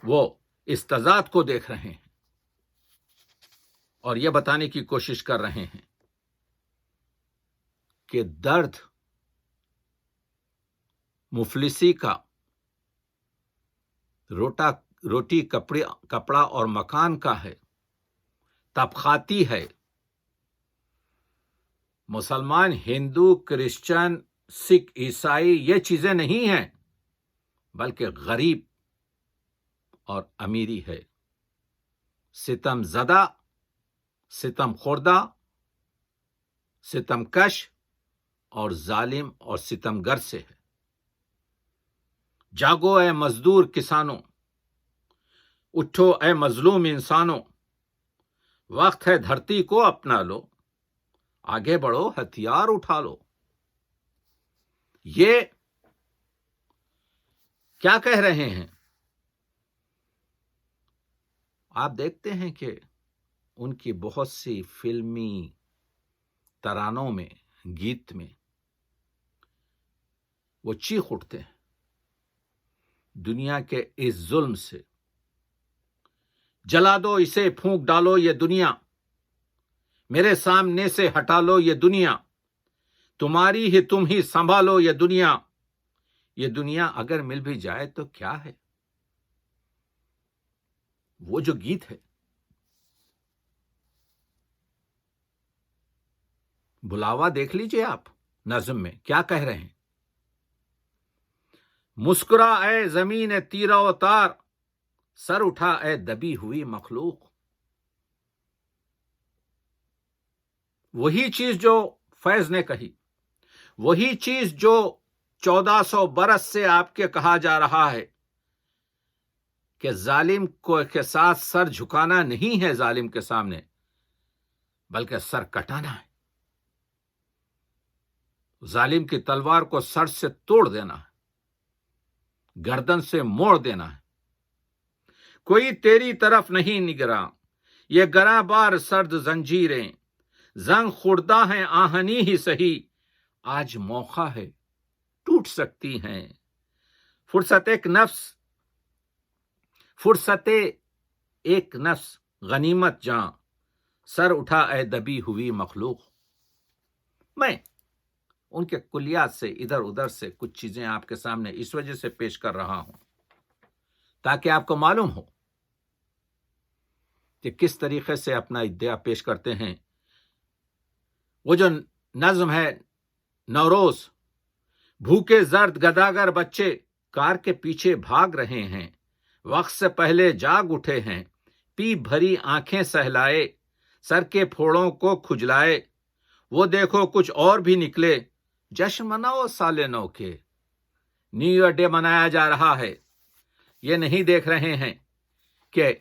وہ اس تضاد کو دیکھ رہے ہیں اور یہ بتانے کی کوشش کر رہے ہیں کہ درد مفلسی کا روٹی کپڑا اور مکان کا ہے، طبقاتی ہے۔ مسلمان، ہندو، کرسچن، سکھ، عیسائی یہ چیزیں نہیں ہیں، بلکہ غریب اور امیری ہے، ستم زدہ، ستم خوردہ، ستم کش اور ظالم اور ستمگر سے ہے۔ جاگو اے مزدور کسانوں، اٹھو اے مظلوم انسانوں، وقت ہے دھرتی کو اپنا لو، آگے بڑھو ہتھیار اٹھا لو۔ یہ کیا کہہ رہے ہیں؟ آپ دیکھتے ہیں کہ ان کی بہت سی فلمی ترانوں میں، گیت میں وہ چیخ اٹھتے ہیں دنیا کے اس ظلم سے، جلا دو اسے، پھونک ڈالو یہ دنیا، میرے سامنے سے ہٹا لو یہ دنیا، تمہاری ہی تم ہی سنبھالو یہ دنیا، یہ دنیا اگر مل بھی جائے تو کیا ہے۔ وہ جو گیت ہے، بلاوا دیکھ لیجئے آپ نظم میں کیا کہہ رہے ہیں۔ مسکرا اے زمین تیرا و تار، سر اٹھا اے دبی ہوئی مخلوق۔ وہی چیز جو فیض نے کہی، وہی چیز جو 1400 برس سے آپ کے کہا جا رہا ہے کہ ظالم کو کے ساتھ سر جھکانا نہیں ہے، ظالم کے سامنے، بلکہ سر کٹانا ہے، ظالم کی تلوار کو سر سے توڑ دینا ہے، گردن سے موڑ دینا ہے۔ کوئی تیری طرف نہیں نگراں، یہ گراں بار سرد زنجیریں، زنگ خوردہ ہیں آہنی ہی سہی، آج موقع ہے ٹوٹ سکتی ہیں۔ فرصت ایک نفس غنیمت جاں، سر اٹھا اے دبی ہوئی مخلوق۔ میں ان کے کلیات سے ادھر ادھر سے کچھ چیزیں آپ کے سامنے اس وجہ سے پیش کر رہا ہوں تاکہ آپ کو معلوم ہو کہ کس طریقے سے اپنا ادعا پیش کرتے ہیں۔ وہ جو نظم ہے نوروز، بھوکے زرد گداگر بچے کار کے پیچھے بھاگ رہے ہیں، وقت سے پہلے جاگ اٹھے ہیں، پی بھری آنکھیں سہلائے، سر کے پھوڑوں کو کھجلائے، وہ دیکھو کچھ اور بھی نکلے، جشن مناؤ سال نو کے، نیو ایئر ڈے منایا جا رہا ہے۔ یہ نہیں دیکھ رہے ہیں کہ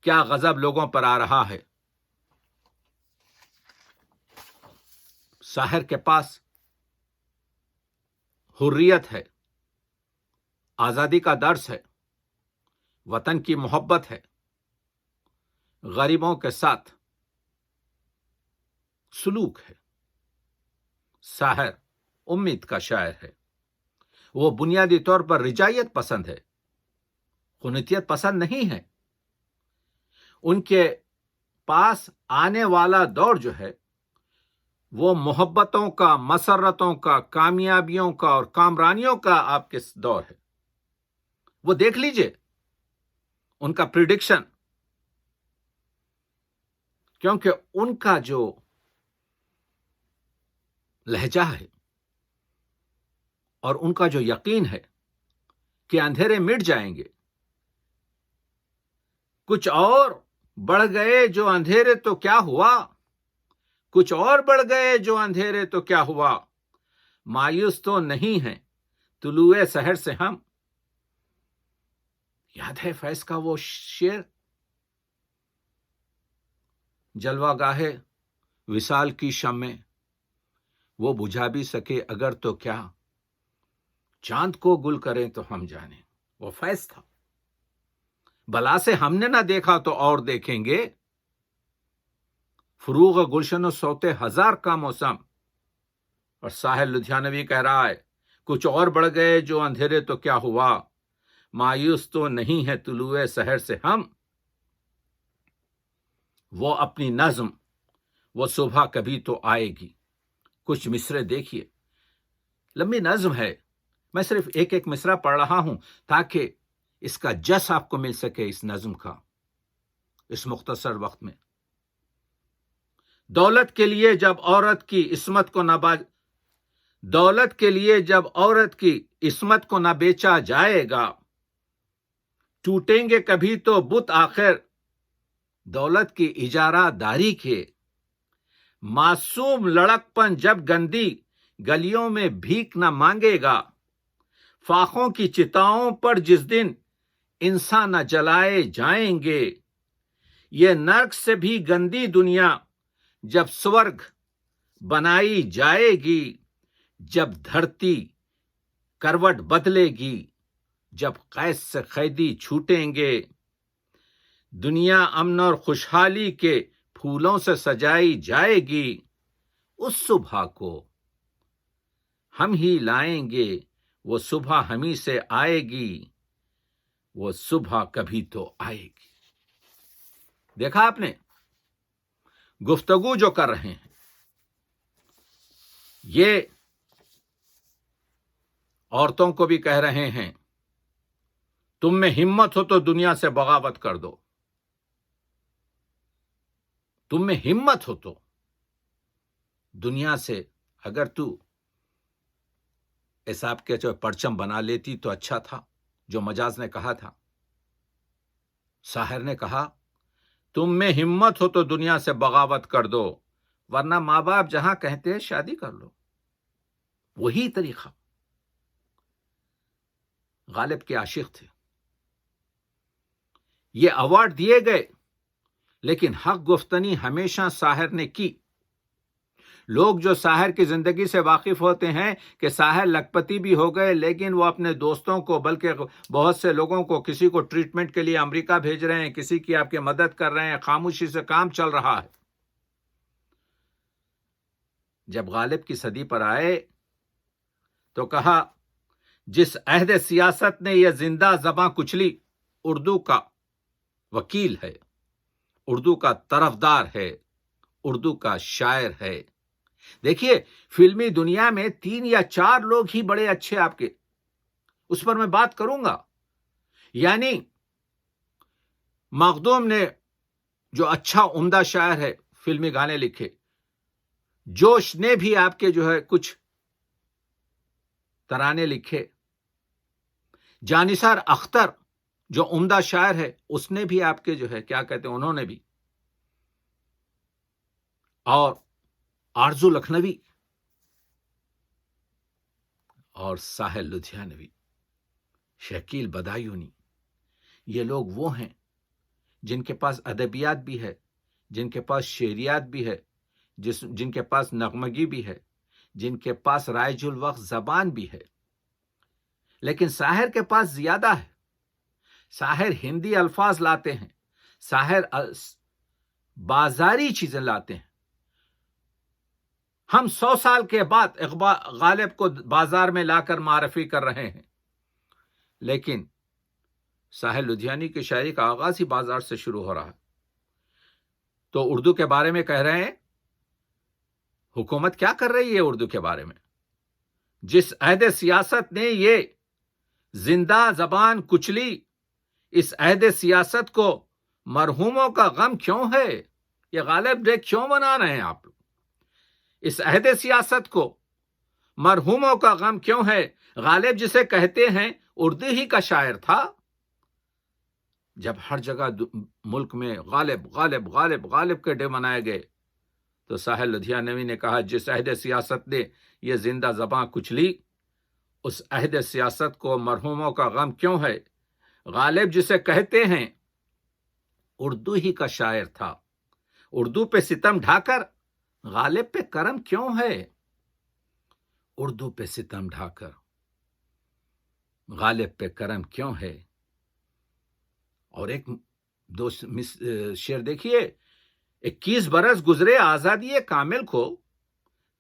کیا غضب لوگوں پر آ رہا ہے۔ ساحر کے پاس حریت ہے، آزادی کا درس ہے، وطن کی محبت ہے، غریبوں کے ساتھ سلوک ہے۔ ساحر امید کا شاعر ہے، وہ بنیادی طور پر رجائیت پسند ہے، قنوتیت پسند نہیں ہے۔ ان کے پاس آنے والا دور جو ہے وہ محبتوں کا، مسرتوں کا، کامیابیوں کا اور کامرانیوں کا آپ کے دور ہے۔ وہ دیکھ لیجئے ان کا پریڈکشن، کیونکہ ان کا جو لہجہ ہے اور ان کا جو یقین ہے کہ اندھیرے مٹ جائیں گے، کچھ اور بڑھ گئے جو اندھیرے تو کیا ہوا، کچھ اور بڑھ گئے جو اندھیرے تو کیا ہوا، مایوس تو نہیں ہیں طلوع سحر سے ہم۔ یاد ہے فیض کا وہ شعر، جلوہ گاہ وصال کی شمع وہ بجھا بھی سکے اگر تو کیا، چاند کو گل کریں تو ہم جانیں۔ وہ فیض تھا، بلا سے ہم نے نہ دیکھا تو اور دیکھیں گے، فروغ گلشن و صوت ہزار کا موسم۔ اور ساحل لدھیانوی کہہ رہا ہے، کچھ اور بڑھ گئے جو اندھیرے تو کیا ہوا، مایوس تو نہیں ہے طلوع سحر سے ہم۔ وہ اپنی نظم، وہ صبح کبھی تو آئے گی۔ کچھ مصرے دیکھیے، لمبی نظم ہے، میں صرف ایک ایک مصرع پڑھ رہا ہوں تاکہ اس کا جس آپ کو مل سکے اس نظم کا اس مختصر وقت میں۔ دولت کے لیے جب عورت کی عصمت کو دولت کے لیے جب عورت کی عصمت کو نہ بیچا جائے گا، ٹوٹیں گے کبھی تو بت آخر دولت کی اجارہ داری کے۔ معصوم لڑکپن جب گندی گلیوں میں بھیک نہ مانگے گا، فاخوں کی چتاؤں پر جس دن انسان نہ جلائے جائیں گے، یہ نرک سے بھی گندی دنیا جب سورگ بنائی جائے گی، جب دھرتی کروٹ بدلے گی، جب قید سے قیدی چھوٹیں گے، دنیا امن اور خوشحالی کے پھولوں سے سجائی جائے گی، اس صبح کو ہم ہی لائیں گے، وہ صبح ہم ہی سے آئے گی، وہ صبح کبھی تو آئے گی۔ دیکھا آپ نے گفتگو جو کر رہے ہیں، یہ عورتوں کو بھی کہہ رہے ہیں، تم میں ہمت ہو تو دنیا سے بغاوت کر دو، تم میں ہمت ہو تو دنیا سے، اگر تو حساب کے جو پرچم بنا لیتی تو اچھا تھا، جو مجاز نے کہا تھا۔ ساحر نے کہا تم میں ہمت ہو تو دنیا سے بغاوت کر دو، ورنہ ماں باپ جہاں کہتے ہیں شادی کر لو۔ وہی طریقہ غالب کے عاشق تھے، یہ ایوارڈ دیے گئے، لیکن حق گفتنی ہمیشہ ساحر نے کی۔ لوگ جو ساحر کی زندگی سے واقف ہوتے ہیں کہ ساحر لکھپتی بھی ہو گئے، لیکن وہ اپنے دوستوں کو، بلکہ بہت سے لوگوں کو، کسی کو ٹریٹمنٹ کے لیے امریکہ بھیج رہے ہیں، کسی کی آپ کی مدد کر رہے ہیں، خاموشی سے کام چل رہا ہے۔ جب غالب کی صدی پر آئے تو کہا جس عہد سیاست نے یہ زندہ زباں کچلی، اردو کا وکیل ہے، اردو کا طرفدار ہے، اردو کا شاعر ہے۔ دیکھیے فلمی دنیا میں 3 یا 4 لوگ ہی بڑے اچھے آپ کے، اس پر میں بات کروں گا۔ یعنی مخدوم نے جو اچھا عمدہ شاعر ہے، فلمی گانے لکھے، جوش نے بھی آپ کے جو ہے کچھ ترانے لکھے، جانثار اختر جو عمدہ شاعر ہے اس نے بھی آپ کے جو ہے کیا کہتے ہیں انہوں نے بھی، اور آرزو لکھنوی اور ساحل لدھیانوی، شکیل بدایونی، یہ لوگ وہ ہیں جن کے پاس ادبیات بھی ہے، جن کے پاس شعریات بھی ہے، جن کے پاس نغمگی بھی ہے، جن کے پاس رائج الوقت زبان بھی ہے۔ لیکن ساحر کے پاس زیادہ ہے۔ ساحر ہندی الفاظ لاتے ہیں، ساحر بازاری چیزیں لاتے ہیں۔ ہم 100 سال کے بعد غالب کو بازار میں لا کر معرفی کر رہے ہیں، لیکن ساحل لدھیانوی کی شاعری کا آغاز ہی بازار سے شروع ہو رہا ہے۔ تو اردو کے بارے میں کہہ رہے ہیں، حکومت کیا کر رہی ہے اردو کے بارے میں؟ جس عہد سیاست نے یہ زندہ زبان کچلی، اس عہد سیاست کو مرحوموں کا غم کیوں ہے؟ یہ غالب ڈے کیوں منا رہے ہیں آپ لوگ؟ اس عہد سیاست کو مرحوموں کا غم کیوں ہے؟ غالب جسے کہتے ہیں اردو ہی کا شاعر تھا، جب ہر جگہ ملک میں غالب غالب غالب غالب کے ڈے منائے گئے تو ساحل لدھیانوی نے کہا جس عہد سیاست نے یہ زندہ زباں کچلی اس عہد سیاست کو مرحوموں کا غم کیوں ہے؟ غالب جسے کہتے ہیں اردو ہی کا شاعر تھا، اردو پہ ستم ڈھا کر غالب پہ کرم کیوں ہے؟ اردو پہ ستم ڈھا کر غالب پہ کرم کیوں ہے؟ اور ایک دو شعر دیکھیے، 21 برس گزرے آزادی کامل کو،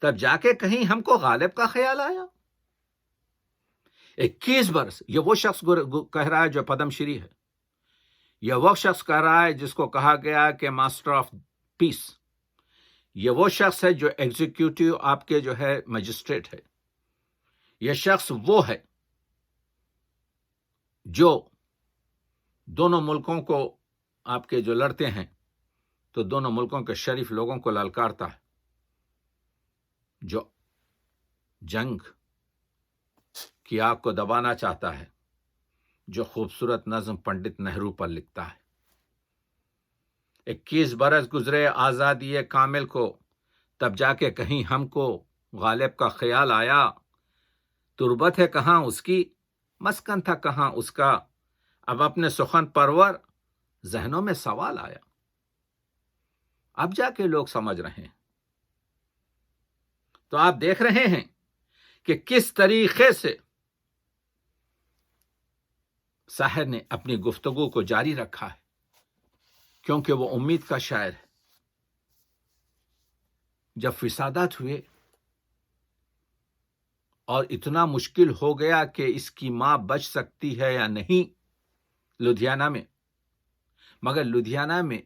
تب جا کے کہیں ہم کو غالب کا خیال آیا۔ 21 برس، یہ وہ شخص کہہ رہا ہے جو پدم شری ہے، یہ وہ شخص کہہ رہا ہے جس کو کہا گیا کہ ماسٹر آف پیس، یہ وہ شخص ہے جو ایگزیکیوٹیو آپ کے جو ہے مجسٹریٹ ہے، یہ شخص وہ ہے جو دونوں ملکوں کو آپ کے جو لڑتے ہیں تو دونوں ملکوں کے شریف لوگوں کو للکارتا ہے، جو جنگ کی آگ کو دبانا چاہتا ہے، جو خوبصورت نظم پنڈت نہرو پر لکھتا ہے۔ 21 برس گزرے آزادی کامل کو، تب جا کے کہیں ہم کو غالب کا خیال آیا، تربت ہے کہاں اس کی، مسکن تھا کہاں اس کا، اب اپنے سخن پرور ذہنوں میں سوال آیا۔ اب جا کے لوگ سمجھ رہے ہیں۔ تو آپ دیکھ رہے ہیں کہ کس طریقے سے ساحر نے اپنی گفتگو کو جاری رکھا ہے، کیونکہ وہ امید کا شاعر ہے۔ جب فسادات ہوئے اور اتنا مشکل ہو گیا کہ اس کی ماں بچ سکتی ہے یا نہیں لدھیانہ میں، مگر لدھیانہ میں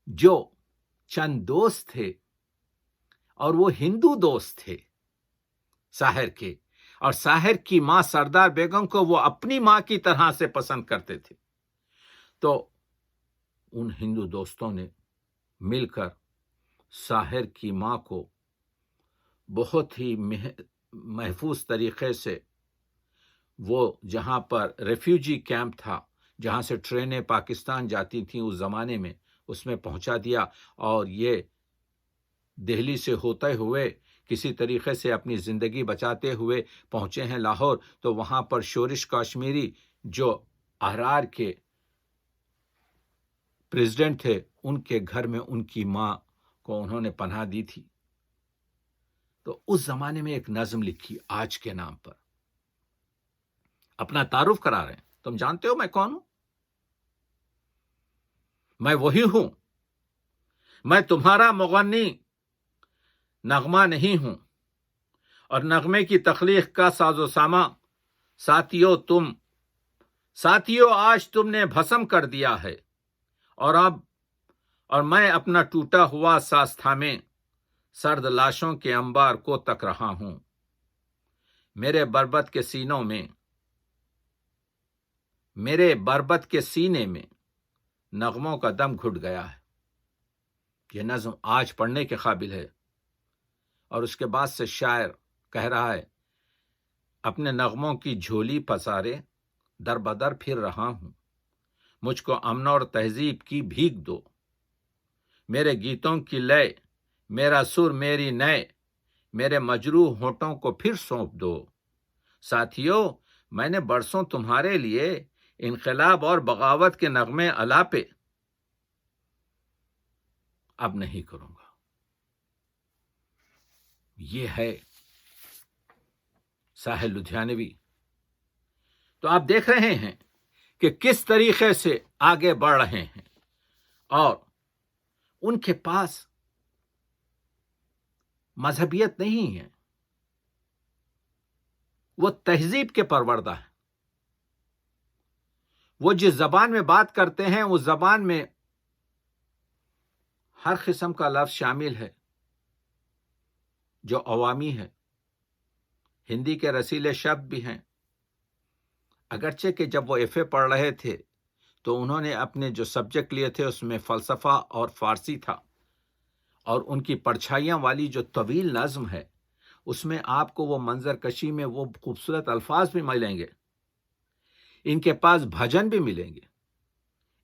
جو چند دوست تھے اور وہ ہندو دوست تھے ساحر کے، اور ساحر کی ماں سردار بیگم کو وہ اپنی ماں کی طرح سے پسند کرتے تھے، تو ان ہندو دوستوں نے مل کر ساحر کی ماں کو بہت ہی محفوظ طریقے سے وہ جہاں پر ریفیوجی کیمپ تھا، جہاں سے ٹرینیں پاکستان جاتی تھیں اس زمانے میں، اس میں پہنچا دیا، اور یہ دہلی سے ہوتے ہوئے کسی طریقے سے اپنی زندگی بچاتے ہوئے پہنچے ہیں لاہور، تو وہاں پر شورش کاشمیری جو احرار کے پریزیڈنٹ تھے، ان کے گھر میں ان کی ماں کو انہوں نے پناہ دی تھی۔ تو اس زمانے میں ایک نظم لکھی آج کے نام پر، اپنا تعارف کرا رہے ہیں، تم جانتے ہو میں کون ہوں؟ میں وہی ہوں، میں تمہارا مغنی نغمہ نہیں ہوں، اور نغمے کی تخلیق کا ساز و ساما ساتھیو آج تم نے بھسم کر دیا ہے، اور میں اپنا ٹوٹا ہوا ساز تھامے سرد لاشوں کے انبار کو تک رہا ہوں۔ میرے بربت کے سینے میں نغموں کا دم گھٹ گیا ہے۔ یہ نظم آج پڑھنے کے قابل ہے، اور اس کے بعد سے شاعر کہہ رہا ہے اپنے نغموں کی جھولی پسارے در بدر پھر رہا ہوں، مجھ کو امن اور تہذیب کی بھیک دو، میرے گیتوں کی لے، میرا سر میری نئے، میرے مجروح ہونٹوں کو پھر سونپ دو۔ ساتھیو میں نے برسوں تمہارے لیے انقلاب اور بغاوت کے نغمے الاپے، اب نہیں کروں گا۔ یہ ہے ساحل لدھیانوی۔ تو آپ دیکھ رہے ہیں کہ کس طریقے سے آگے بڑھ رہے ہیں، اور ان کے پاس مذہبیت نہیں ہے، وہ تہذیب کے پروردہ ہیں۔ وہ جس زبان میں بات کرتے ہیں اس زبان میں ہر قسم کا لفظ شامل ہے جو عوامی ہے، ہندی کے رسیلے شبد بھی ہیں۔ اگرچہ کہ جب وہ ایف اے پڑھ رہے تھے تو انہوں نے اپنے جو سبجیکٹ لیے تھے اس میں فلسفہ اور فارسی تھا، اور ان کی پرچھائیاں والی جو طویل نظم ہے اس میں آپ کو وہ منظر کشی میں وہ خوبصورت الفاظ بھی ملیں گے، ان کے پاس بھجن بھی ملیں گے،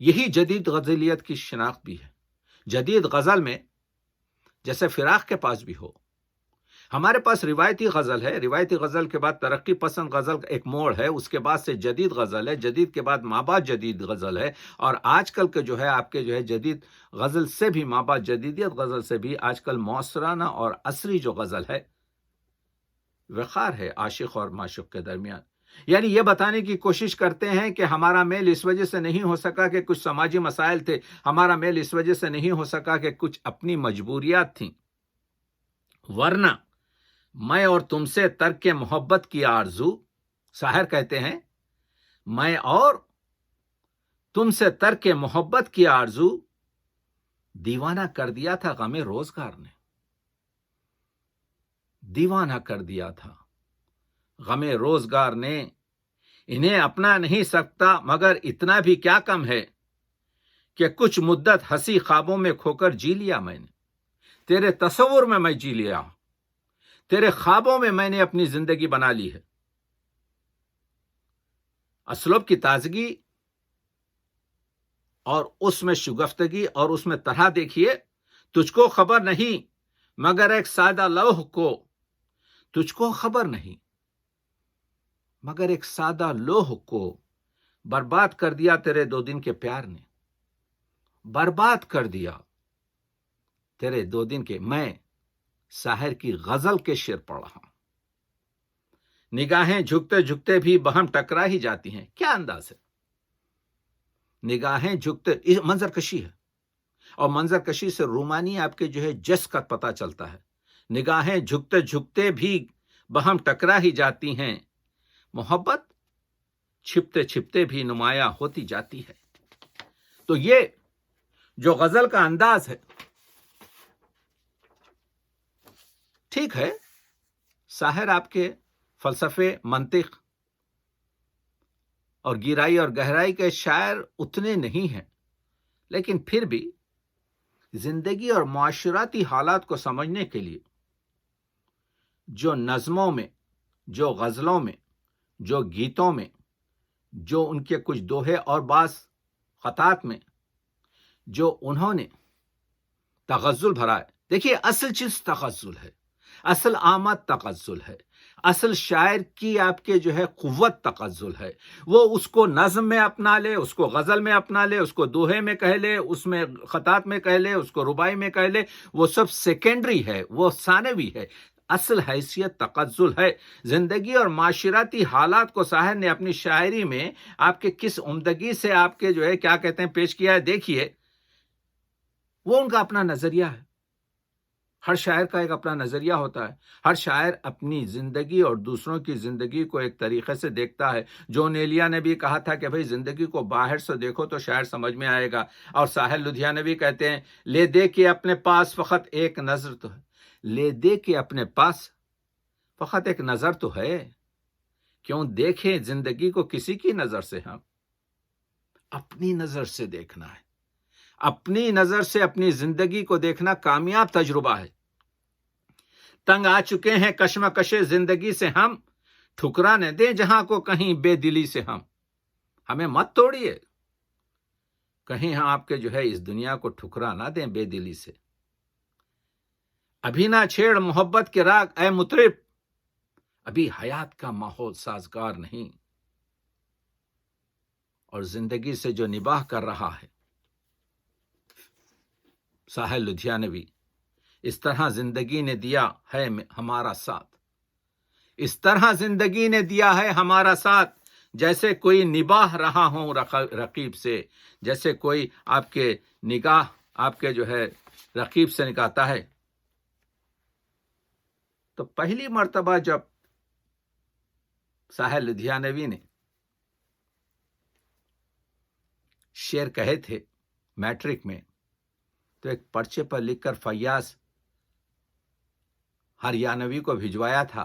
یہی جدید غزلیت کی شناخت بھی ہے۔ جدید غزل میں جیسے فراق کے پاس بھی ہو، ہمارے پاس روایتی غزل ہے، روایتی غزل کے بعد ترقی پسند غزل کا ایک موڑ ہے، اس کے بعد سے جدید غزل ہے، جدید کے بعد مابعد جدید غزل ہے، اور آج کل کے جو ہے آپ کے جو ہے جدید غزل سے بھی مابعد جدیدیت غزل سے بھی آج کل معاصرانہ اور عصری جو غزل ہے وقار ہے عاشق اور معشوق کے درمیان۔ یعنی یہ بتانے کی کوشش کرتے ہیں کہ ہمارا میل اس وجہ سے نہیں ہو سکا کہ کچھ سماجی مسائل تھے، ہمارا میل اس وجہ سے نہیں ہو سکا کہ کچھ اپنی مجبوریات تھیں، ورنہ میں اور تم سے ترک محبت کی آرزو، شاعر کہتے ہیں میں اور تم سے ترک محبت کی آرزو دیوانہ کر دیا تھا غم روزگار نے، دیوانہ کر دیا تھا غم روزگار نے، انہیں اپنا نہیں سکتا مگر اتنا بھی کیا کم ہے کہ کچھ مدت ہنسی خوابوں میں کھو کر جی لیا میں نے، تیرے تصور میں جی لیا، تیرے خوابوں میں نے اپنی زندگی بنا لی ہے۔ اسلوب کی تازگی اور اس میں شگفتگی اور اس میں طرح دیکھیے، تجھ کو خبر نہیں مگر ایک سادہ لوح کو، تجھ کو خبر نہیں مگر ایک سادہ لوح کو برباد کر دیا تیرے 2 دن کے پیار نے، برباد کر دیا تیرے 2 دن کے۔ میں شاعر کی غزل کے شعر پڑھ رہا ہوں۔ نگاہیں جھکتے جھکتے بھی بہم ٹکرا ہی جاتی ہیں، کیا انداز ہے، نگاہیں جھکتے، منظر کشی ہے، اور منظر کشی سے رومانی آپ کے جو ہے جس کا پتہ چلتا ہے۔ نگاہیں جھکتے جھکتے بھی بہم ٹکرا ہی جاتی ہیں، محبت چھپتے چھپتے بھی نمایاں ہوتی جاتی ہے۔ تو یہ جو غزل کا انداز ہے، ٹھیک ہے شاعر آپ کے فلسفے، منطق اور گہرائی اور گہرائی کے شاعر اتنے نہیں ہیں، لیکن پھر بھی زندگی اور معاشراتی حالات کو سمجھنے کے لیے جو نظموں میں، جو غزلوں میں، جو گیتوں میں، جو ان کے کچھ دوہے اور بعض خطات میں جو انہوں نے تغزل بھرا ہے، دیکھیے اصل چیز تغزل ہے، اصل آمد تغزل ہے، اصل شاعر کی آپ کے جو ہے قوت تغزل ہے۔ وہ اس کو نظم میں اپنا لے، اس کو غزل میں اپنا لے، اس کو دوہے میں کہہ لے، اس میں خطات میں کہہ لے، اس کو ربائی میں کہہ لے، وہ سب سیکنڈری ہے، وہ ثانوی ہے۔ اصل حیثیت تغزل ہے۔ زندگی اور معاشراتی حالات کو شاعر نے اپنی شاعری میں آپ کے کس عمدگی سے آپ کے جو ہے کیا کہتے ہیں پیش کیا ہے، دیکھیے وہ ان کا اپنا نظریہ ہے۔ ہر شاعر کا ایک اپنا نظریہ ہوتا ہے، ہر شاعر اپنی زندگی اور دوسروں کی زندگی کو ایک طریقے سے دیکھتا ہے۔ جون ایلیا نے بھی کہا تھا کہ بھئی زندگی کو باہر سے دیکھو تو شاعر سمجھ میں آئے گا، اور ساحل لدھیانوی کہتے ہیں لے دے کے اپنے پاس فقط ایک نظر تو ہے، لے دے کے اپنے پاس فقط ایک نظر تو ہے، کیوں دیکھیں زندگی کو کسی کی نظر سے، ہم اپنی نظر سے دیکھنا ہے، اپنی نظر سے اپنی زندگی کو دیکھنا کامیاب تجربہ ہے۔ تنگ آ چکے ہیں کشمکش زندگی سے ہم، ٹھکرا نہ دیں جہاں کو کہیں بے دلی سے ہم، ہمیں مت توڑیے، کہیں ہم آپ کے جو ہے اس دنیا کو ٹھکرا نہ دیں بے دلی سے۔ ابھی نہ چھیڑ محبت کے راگ اے مطرب، ابھی حیات کا ماحول سازگار نہیں، اور زندگی سے جو نباہ کر رہا ہے ساحل لدھیانوی، اس طرح زندگی نے دیا ہے ہمارا ساتھ، اس طرح زندگی نے دیا ہے ہمارا ساتھ، جیسے کوئی نباہ رہا ہوں رقیب سے، جیسے کوئی آپ کے نگاہ آپ کے جو ہے رقیب سے نکالتا ہے۔ تو پہلی مرتبہ جب ساحل لدھیانوی نے شعر کہے تھے میٹرک میں، تو ایک پرچے پر لکھ کر فیاض ہریانوی کو بھجوایا تھا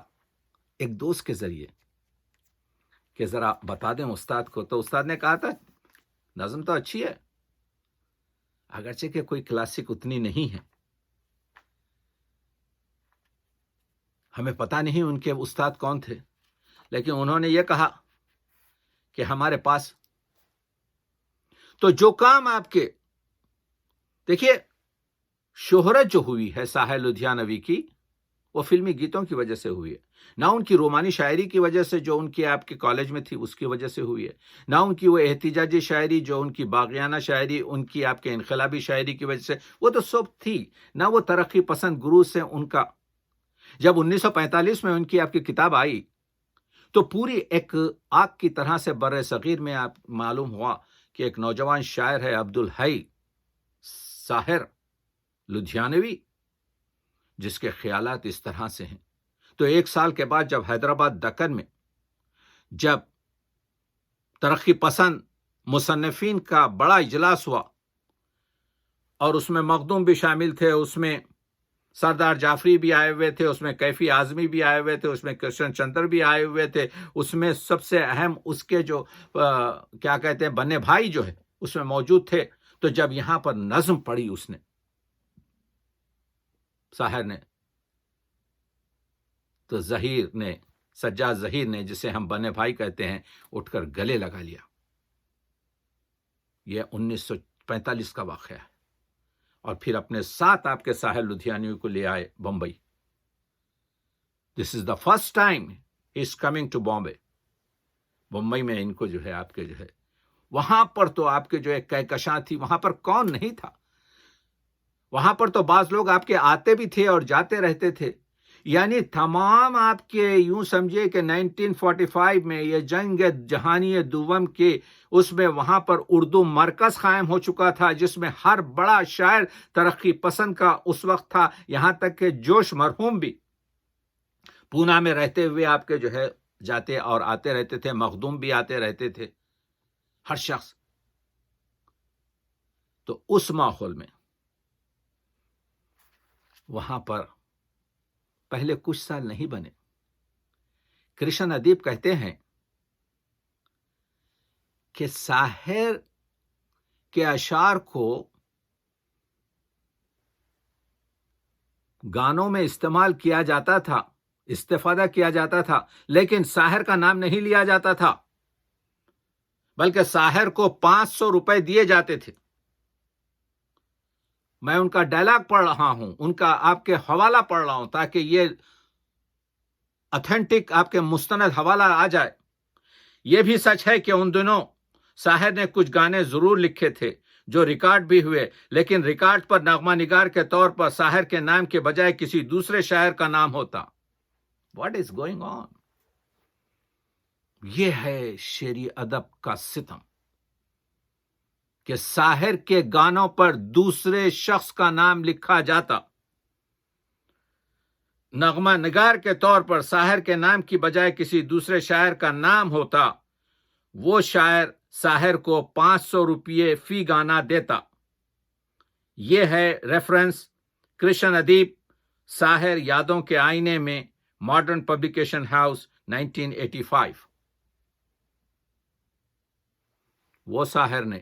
ایک دوست کے ذریعے کہ ذرا بتا دیں استاد کو۔ تو استاد نے کہا تھا نظم تو اچھی ہے، اگرچہ کہ کوئی کلاسک اتنی نہیں ہے، ہمیں پتہ نہیں ان کے استاد کون تھے، لیکن انہوں نے یہ کہا کہ ہمارے پاس تو جو کام آپ کے دیکھیے شہرت جو ہوئی ہے ساحر لدھیانوی کی وہ فلمی گیتوں کی وجہ سے ہوئی ہے، نہ ان کی رومانی شاعری کی وجہ سے جو ان کی آپ کے کالج میں تھی اس کی وجہ سے ہوئی ہے، نہ ان کی وہ احتجاجی شاعری جو ان کی باغیانہ شاعری ان کی آپ کے انقلابی شاعری کی وجہ سے، وہ تو سب تھی، نہ وہ ترقی پسند گروہ سے ان کا جب 1945 میں ان کی آپ کی کتاب آئی تو پوری ایک آگ کی طرح سے بر صغیر میں آپ معلوم ہوا کہ ایک نوجوان شاعر ہے عبدالحی ساحر لدھیانوی جس کے خیالات اس طرح سے ہیں۔ تو 1 سال کے بعد جب حیدرآباد دکن میں جب ترقی پسند مصنفین کا بڑا اجلاس ہوا اور اس میں مخدوم بھی شامل تھے، اس میں سردار جعفری بھی آئے ہوئے تھے، اس میں کیفی اعظمی بھی آئے ہوئے تھے، اس میں کرشن چندر بھی آئے ہوئے تھے، اس میں سب سے اہم اس کے جو کیا کہتے ہیں بنے بھائی جو ہے اس میں موجود تھے۔ تو جب یہاں پر نظم پڑھی اس نے ساحر نے تو ظہیر نے سجاد ظہیر نے جسے ہم بنے بھائی کہتے ہیں اٹھ کر گلے لگا لیا۔ یہ 1945 کا واقعہ ہے، اور پھر اپنے ساتھ آپ کے ساحر لدھیانوی کو لے آئے Bambai. This is the first time he is coming to Bombay. Bambai میں ان کو جو ہے آپ کے جو ہے وہاں پر تو آپ کے جو ایک کہکشاں تھی، وہاں پر کون نہیں تھا، وہاں پر تو بعض لوگ آپ کے آتے بھی تھے اور جاتے رہتے تھے، یعنی تمام آپ کے یوں سمجھے کہ 1945 میں یہ جنگ جہانی دوم کے اس میں وہاں پر اردو مرکز قائم ہو چکا تھا جس میں ہر بڑا شاعر ترقی پسند کا اس وقت تھا، یہاں تک کہ جوش مرحوم بھی پونا میں رہتے ہوئے آپ کے جو ہے جاتے اور آتے رہتے تھے، مخدوم بھی آتے رہتے تھے، ہر شخص۔ تو اس ماحول میں وہاں پر پہلے کچھ سال نہیں بنے۔ کرشن ادیب کہتے ہیں کہ ساحر کے اشعار کو گانوں میں استعمال کیا جاتا تھا، استفادہ کیا جاتا تھا، لیکن ساحر کا نام نہیں لیا جاتا تھا، بلکہ ساحر کو 500 روپے دیے جاتے تھے۔ میں ان کا ڈائلاگ پڑھ رہا ہوں، ان کا آپ کے حوالہ پڑھ رہا ہوں تاکہ یہ اتھینٹک آپ کے مستند حوالہ آ جائے۔ یہ بھی سچ ہے کہ ان دنوں ساحر نے کچھ گانے ضرور لکھے تھے جو ریکارڈ بھی ہوئے، لیکن ریکارڈ پر نغمہ نگار کے طور پر ساحر کے نام کے بجائے کسی دوسرے شاعر کا نام ہوتا۔ What is going on? یہ ہے شعری ادب کا ستم کہ ساحر کے گانوں پر دوسرے شخص کا نام لکھا جاتا، نغمہ نگار کے طور پر ساحر کے نام کی بجائے کسی دوسرے شاعر کا نام ہوتا، وہ شاعر ساحر کو 500 روپے فی گانا دیتا۔ یہ ہے ریفرنس کرشن ادیب ساحر یادوں کے آئینے میں، ماڈرن پبلیکیشن ہاؤس، 1985۔ وہ ساحر نے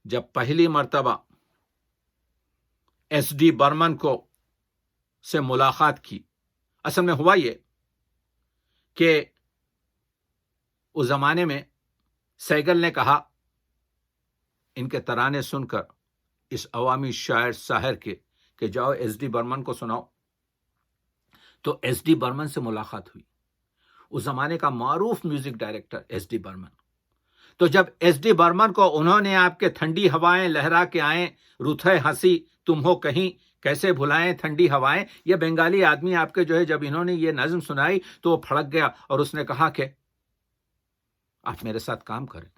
جب پہلی مرتبہ ایس ڈی برمن کو سے ملاقات کی، اصل میں ہوا یہ کہ اس زمانے میں سیگل نے کہا ان کے ترانے سن کر اس عوامی شاعر ساحر کے کہ جاؤ ایس ڈی برمن کو سناؤ۔ تو ایس ڈی برمن سے ملاقات ہوئی، اس زمانے کا معروف music director S D Burman. تو جب ایس ڈی برمن کو انہوں نے آپ کے ٹھنڈی ہوائیں لہرا کے آئیں، رتھے ہنسی تم ہو کہیں، کیسے بھلائیں ٹھنڈی ہوائیں، یہ بنگالی آدمی آپ کے جو ہے جب انہوں نے یہ نظم سنائی تو وہ پھڑک گیا اور اس نے کہا کہ آپ میرے ساتھ کام کریں۔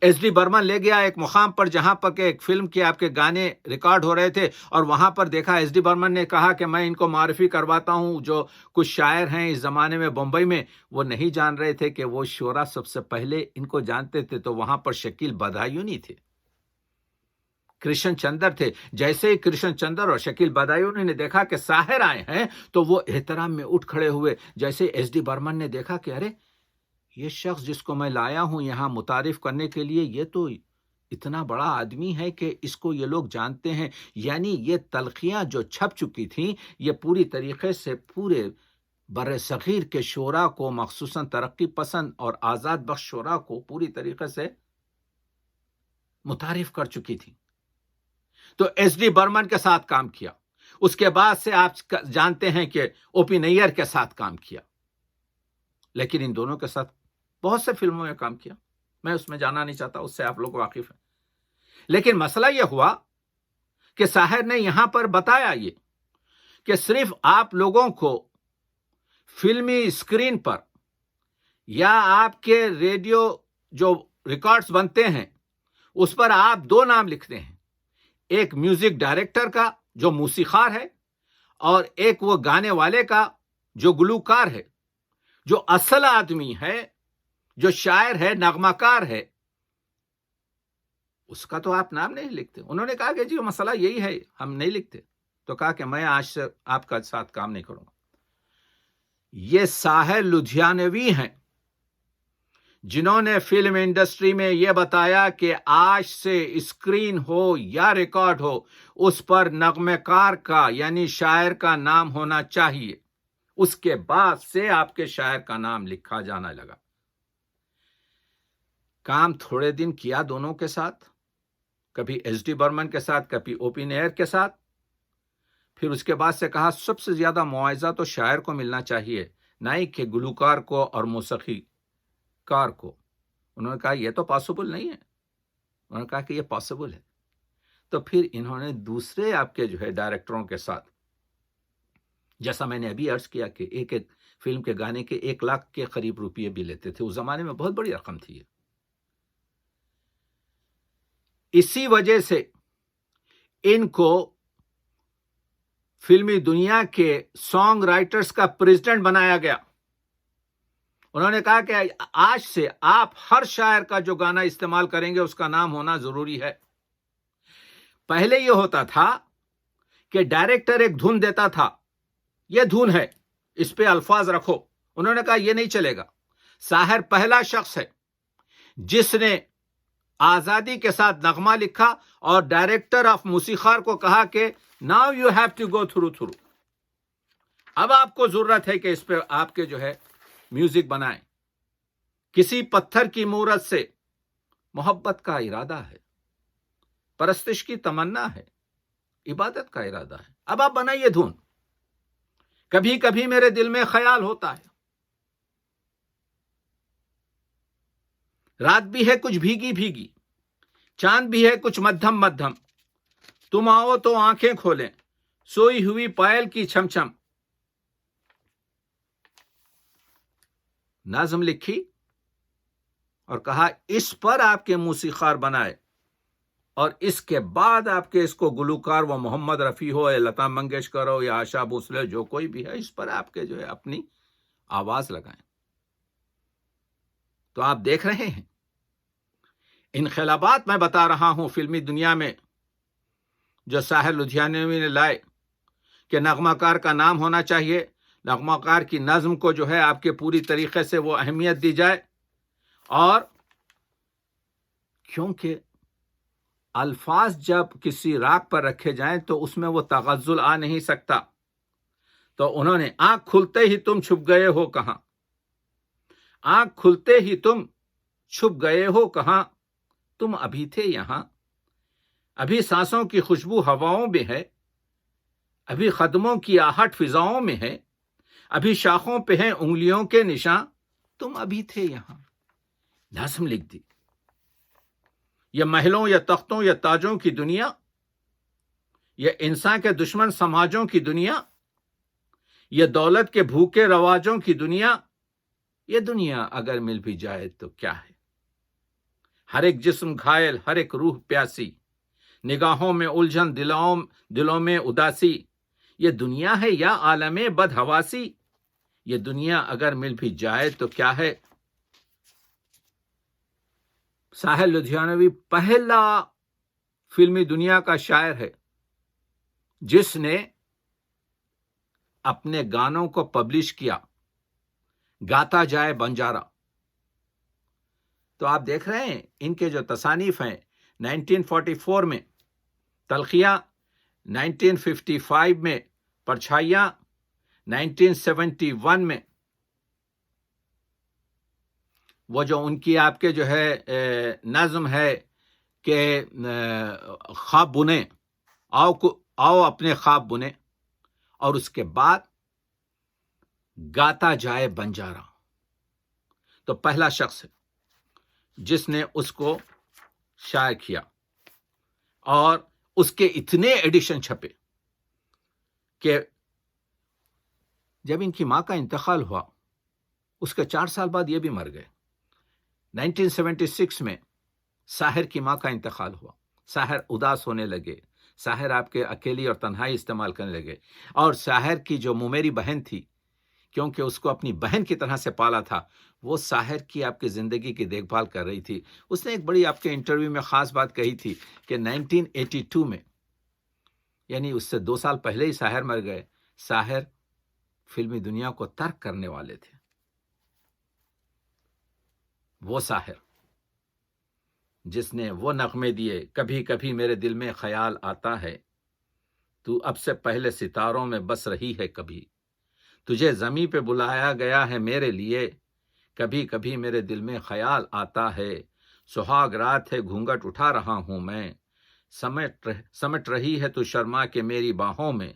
ایس ڈی برمن لے گیا ایک مقام پر جہاں پر کہ ایک فلم کے آپ کے گانے ریکارڈ ہو رہے تھے، اور وہاں پر دیکھا ایس ڈی برمن نے کہا کہ میں ان کو معرفی کرواتا ہوں، جو کچھ شاعر ہیں اس زمانے میں بمبئی میں وہ نہیں جان رہے تھے کہ وہ شعرا سب سے پہلے ان کو جانتے تھے، تو وہاں پر شکیل بدایونی تھے، کرشن چندر تھے۔ جیسے ہی کرشن چندر اور شکیل بدایونی نے دیکھا کہ ساحر آئے ہیں تو وہ احترام میں اٹھ کھڑے ہوئے۔ جیسے ایس ڈی برمن نے دیکھا کہ ارے یہ شخص جس کو میں لایا ہوں یہاں متعارف کرنے کے لیے، یہ تو اتنا بڑا آدمی ہے کہ اس کو یہ لوگ جانتے ہیں، یعنی یہ تلخیاں جو چھپ چکی تھیں یہ پوری طریقے سے پورے بر صغیر کے شعراء کو، مخصوصاً ترقی پسند اور آزاد بخش شعراء کو پوری طریقے سے متعارف کر چکی تھی۔ تو ایس ڈی برمن کے ساتھ کام کیا، اس کے بعد سے آپ جانتے ہیں کہ او پی نیر کے ساتھ کام کیا، لیکن ان دونوں کے ساتھ بہت سے فلموں میں کام کیا، میں اس میں جانا نہیں چاہتا، اس سے آپ لوگ واقف ہیں۔ لیکن مسئلہ یہ ہوا کہ ساحر نے یہاں پر بتایا یہ کہ صرف آپ لوگوں کو فلمی اسکرین پر یا آپ کے ریڈیو جو ریکارڈز بنتے ہیں اس پر آپ دو نام لکھتے ہیں، ایک میوزک ڈائریکٹر کا جو موسیقار ہے، اور ایک وہ گانے والے کا جو گلوکار ہے، جو اصل آدمی ہے، جو شاعر ہے، نغمہ کار ہے، اس کا تو آپ نام نہیں لکھتے۔ انہوں نے کہا کہ جی مسئلہ یہی ہے، ہم نہیں لکھتے۔ تو کہا کہ میں آج سے آپ کا ساتھ کام نہیں کروں گا۔ یہ ساحر لدھیانوی ہیں جنہوں نے فلم انڈسٹری میں یہ بتایا کہ آج سے اسکرین ہو یا ریکارڈ ہو، اس پر نغمہ کار کا یعنی شاعر کا نام ہونا چاہیے۔ اس کے بعد سے آپ کے شاعر کا نام لکھا جانا لگا۔ کام تھوڑے دن کیا دونوں کے ساتھ، کبھی ایس ڈی برمن کے ساتھ، کبھی او پی نیر کے ساتھ۔ پھر اس کے بعد سے کہا سب سے زیادہ معاوضہ تو شاعر کو ملنا چاہیے، نہ ہی کہ گلوکار کو اور موسیقی کار کو۔ انہوں نے کہا یہ تو پاسبل نہیں ہے۔ انہوں نے کہا کہ یہ پاسبل ہے۔ تو پھر انہوں نے دوسرے آپ کے جو ہے ڈائریکٹروں کے ساتھ، جیسا میں نے ابھی عرض کیا کہ ایک ایک فلم کے گانے کے 1 لاکھ کے قریب روپیے بھی لیتے تھے، اس زمانے میں بہت بڑی رقم تھی۔ اسی وجہ سے ان کو فلمی دنیا کے سانگ رائٹرز کا پریزیڈنٹ بنایا گیا۔ انہوں نے کہا کہ آج سے آپ ہر شاعر کا جو گانا استعمال کریں گے اس کا نام ہونا ضروری ہے۔ پہلے یہ ہوتا تھا کہ ڈائریکٹر ایک دھن دیتا تھا، یہ دھن ہے، اس پہ الفاظ رکھو۔ انہوں نے کہا یہ نہیں چلے گا۔ ساحر پہلا شخص ہے جس نے آزادی کے ساتھ نغمہ لکھا اور ڈائریکٹر آف موسیقار کو کہا کہ now you have to go through, اب آپ کو ضرورت ہے کہ اس پہ آپ کے جو ہے میوزک بنائیں۔ کسی پتھر کی مورت سے محبت کا ارادہ ہے، پرستش کی تمنا ہے، عبادت کا ارادہ ہے، اب آپ بنائیے دھن۔ کبھی کبھی میرے دل میں خیال ہوتا ہے، رات بھی ہے کچھ بھیگی بھیگی، چاند بھی ہے کچھ مدھم مدھم، تم آؤ تو آنکھیں کھولیں، سوئی ہوئی پائل کی چھم چھم۔ نظم لکھی اور کہا اس پر آپ کے موسیقار بنائے، اور اس کے بعد آپ کے اس کو گلوکار وہ محمد رفیع ہو یا لتا منگیشکر ہو یا آشا بھوسلے، جو کوئی بھی ہے، اس پر آپ کے جو ہے اپنی آواز لگائیں۔ تو آپ دیکھ رہے ہیں انقلابات میں بتا رہا ہوں فلمی دنیا میں جو ساحر لدھیانوی نے لائے کہ نغمہ کار کا نام ہونا چاہیے، نغمہ کار کی نظم کو جو ہے آپ کے پوری طریقے سے وہ اہمیت دی جائے، اور کیونکہ الفاظ جب کسی راگ پر رکھے جائیں تو اس میں وہ تغزل آ نہیں سکتا، تو انہوں نے آنکھ کھلتے ہی تم چھپ گئے ہو کہاں، آنکھ کھلتے ہی تم چھپ گئے ہو کہاں، تم ابھی تھے یہاں، ابھی سانسوں کی خوشبو ہواؤں میں ہے، ابھی قدموں کی آہٹ فضاؤں میں ہے، ابھی شاخوں پہ ہیں انگلیوں کے نشاں، تم ابھی تھے یہاں۔ نظم لکھ دی۔ یہ محلوں یا تختوں یا تاجوں کی دنیا، یہ انسان کے دشمن سماجوں کی دنیا، یہ دولت کے بھوکے رواجوں کی دنیا، یہ دنیا اگر مل بھی جائے تو کیا ہے؟ ہر ایک جسم گھائل، ہر ایک روح پیاسی، نگاہوں میں الجھن، دلوں میں اداسی، یہ دنیا ہے یا عالم بدحواسی؟ یہ دنیا اگر مل بھی جائے تو کیا ہے؟ ساحر لدھیانوی پہلا فلمی دنیا کا شاعر ہے جس نے اپنے گانوں کو پبلش کیا، گاتا جائے بنجارا۔ تو آپ دیکھ رہے ہیں ان کے جو تصانیف ہیں 1944 میں تلخیاں، 1955 میں پرچھائیاں، 1971 میں وہ جو ان کی آپ کے جو ہے نظم ہے کہ خواب بنے، آؤ اپنے خواب بنے، اور اس کے بعد گاتا جائے بنجارا، تو پہلا شخص ہے جس نے اس کو شائع کیا، اور اس کے اتنے ایڈیشن چھپے کہ جب ان کی ماں کا انتقال ہوا اس کے 4 سال بعد یہ بھی مر گئے۔ 1976 میں ساحر کی ماں کا انتقال ہوا، ساحر اداس ہونے لگے، ساحر آپ کے اکیلی اور تنہائی استعمال کرنے لگے، اور ساحر کی جو مومیری بہن تھی، کیونکہ اس کو اپنی بہن کی طرح سے پالا تھا، وہ ساحر کی آپ کی زندگی کی دیکھ بھال کر رہی تھی۔ اس نے ایک بڑی آپ کے انٹرویو میں خاص بات کہی تھی کہ 1982 میں، یعنی اس سے 2 سال پہلے ہی ساحر مر گئے، ساحر فلمی دنیا کو ترک کرنے والے تھے۔ وہ ساحر جس نے وہ نغمے دیے، کبھی کبھی میرے دل میں خیال آتا ہے، تو اب سے پہلے ستاروں میں بس رہی ہے کبھی، تجھے زمیں پہ بلایا گیا ہے میرے لیے، کبھی کبھی میرے دل میں خیال آتا ہے، سہاگ رات ہے گھونگھٹ اٹھا رہا ہوں میں، سمٹ رہی ہے تو شرما کے میری باہوں میں،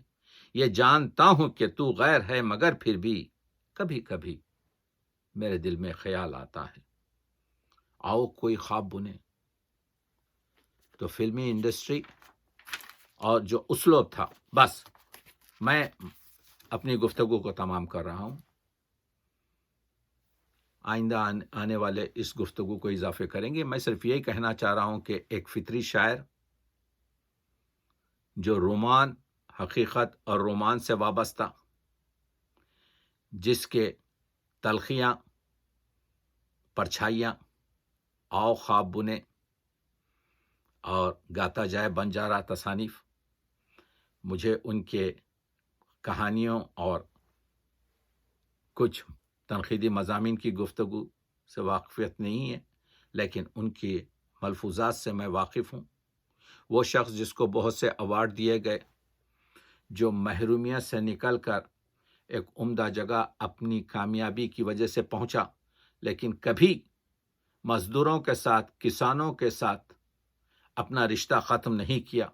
یہ جانتا ہوں کہ تو غیر ہے مگر پھر بھی کبھی کبھی میرے دل میں خیال آتا ہے، آؤ کوئی خواب بنے۔ تو فلمی انڈسٹری اور جو اسلوب تھا، بس میں اپنی گفتگو کو تمام کر رہا ہوں، آئندہ آنے والے اس گفتگو کو اضافے کریں گے۔ میں صرف یہی کہنا چاہ رہا ہوں کہ ایک فطری شاعر جو رومان، حقیقت اور رومان سے وابستہ، جس کے تلخیاں، پرچھائیاں، آؤ خواب بنے اور گاتا جائے بنجارا تصانیف، مجھے ان کے کہانیوں اور کچھ تنقیدی مضامین کی گفتگو سے واقفیت نہیں ہے، لیکن ان کی ملفوظات سے میں واقف ہوں۔ وہ شخص جس کو بہت سے ایوارڈ دیے گئے، جو محرومیت سے نکل کر ایک عمدہ جگہ اپنی کامیابی کی وجہ سے پہنچا، لیکن کبھی مزدوروں کے ساتھ، کسانوں کے ساتھ اپنا رشتہ ختم نہیں کیا،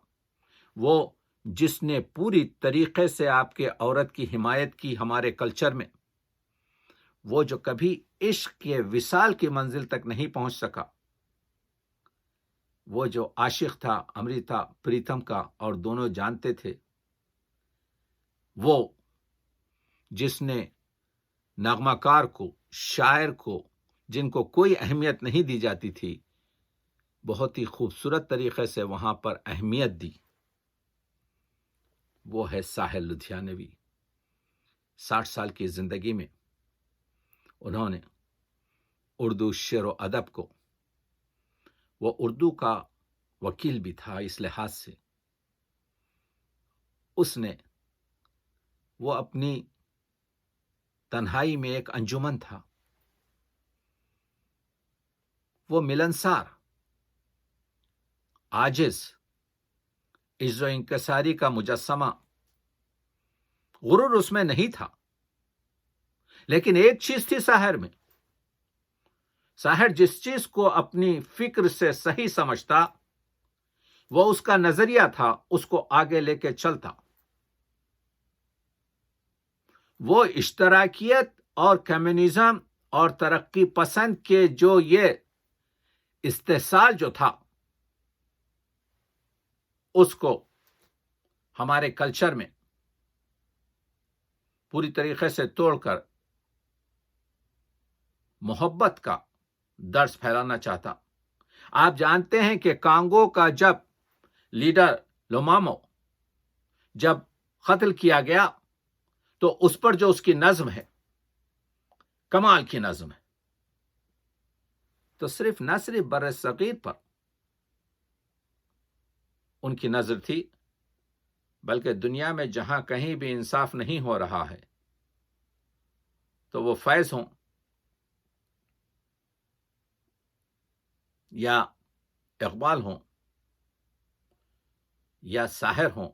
وہ جس نے پوری طریقے سے آپ کے عورت کی حمایت کی ہمارے کلچر میں، وہ جو کبھی عشق کے وصال کی منزل تک نہیں پہنچ سکا، وہ جو عاشق تھا امرتا پریتم کا اور دونوں جانتے تھے، وہ جس نے نغمہ کار کو، شاعر کو، جن کو کوئی اہمیت نہیں دی جاتی تھی، بہت ہی خوبصورت طریقے سے وہاں پر اہمیت دی، وہ ہے ساحر لدھیانوی۔ 60 سال کی زندگی میں انہوں نے اردو شعر و ادب کو، وہ اردو کا وکیل بھی تھا اس لحاظ سے، اس نے، وہ اپنی تنہائی میں ایک انجمن تھا، وہ ملنسار، عاجز، عجز و انکساری کا مجسمہ، غرور اس میں نہیں تھا، لیکن ایک چیز تھی ساحر میں، ساحر جس چیز کو اپنی فکر سے صحیح سمجھتا، وہ اس کا نظریہ تھا، اس کو آگے لے کے چلتا۔ وہ اشتراکیت اور کمیونزم اور ترقی پسند کے جو یہ استحصال جو تھا، اس کو ہمارے کلچر میں پوری طریقے سے توڑ کر محبت کا درس پھیلانا چاہتا۔ آپ جانتے ہیں کہ کانگو کا جب لیڈر لومامو جب قتل کیا گیا، تو اس پر جو اس کی نظم ہے، کمال کی نظم ہے، تو صرف نہ صرف بر صغیر پر ان کی نظر تھی، بلکہ دنیا میں جہاں کہیں بھی انصاف نہیں ہو رہا ہے، تو وہ فیض ہوں یا اقبال ہوں یا ساحر ہوں،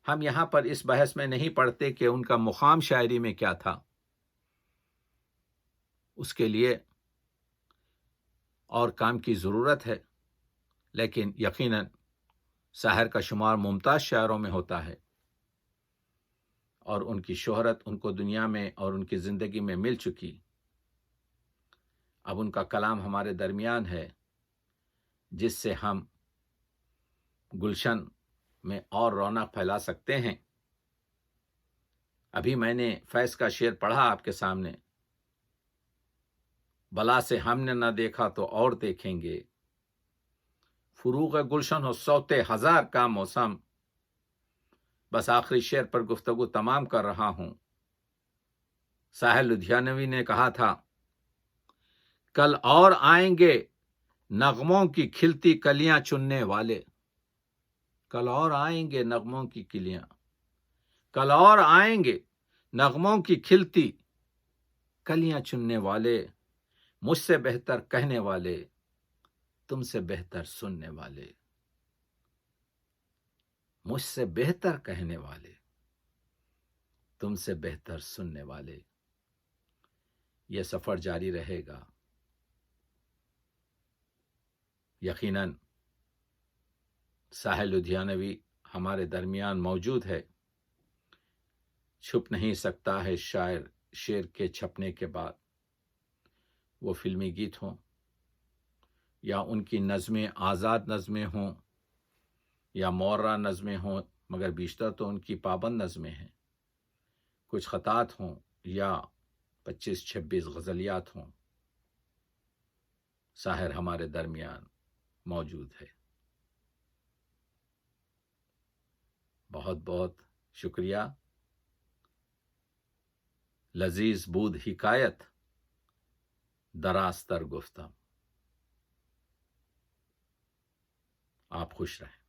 ہم یہاں پر اس بحث میں نہیں پڑھتے کہ ان کا مقام شاعری میں کیا تھا، اس کے لیے اور کام کی ضرورت ہے، لیکن یقیناً ساحر کا شمار ممتاز شاعروں میں ہوتا ہے، اور ان کی شہرت ان کو دنیا میں اور ان کی زندگی میں مل چکی۔ اب ان کا کلام ہمارے درمیان ہے، جس سے ہم گلشن میں اور رونق پھیلا سکتے ہیں۔ ابھی میں نے فیض کا شعر پڑھا آپ کے سامنے، بلا سے ہم نے نہ دیکھا تو اور دیکھیں گے، فروغ گلشن ہو سوتے ہزار کا موسم۔ بس آخری شعر پر گفتگو تمام کر رہا ہوں۔ ساحر لدھیانوی نے کہا تھا، کل اور آئیں گے نغموں کی کھلتی کلیاں چننے والے، کل اور آئیں گے نغموں کی کلیاں، کل اور آئیں گے نغموں کی کھلتی کلیاں چننے والے، مجھ سے بہتر کہنے والے، تم سے بہتر سننے والے، مجھ سے بہتر کہنے والے، تم سے بہتر سننے والے۔ یہ سفر جاری رہے گا۔ یقیناً ساحر لدھیانوی ہمارے درمیان موجود ہے۔ چھپ نہیں سکتا ہے شاعر شعر کے چھپنے کے بعد، وہ فلمی گیت ہوں یا ان کی نظمیں آزاد نظمیں ہوں یا مورا نظمیں ہوں، مگر بیشتر تو ان کی پابند نظمیں ہیں۔ کچھ خطات ہوں یا 25-26 غزلیات ہوں، ساحر ہمارے درمیان موجود ہے۔ بہت بہت شکریہ۔ لذیذ بود حکایت دراز تر گفتم۔ آپ خوش رہیں۔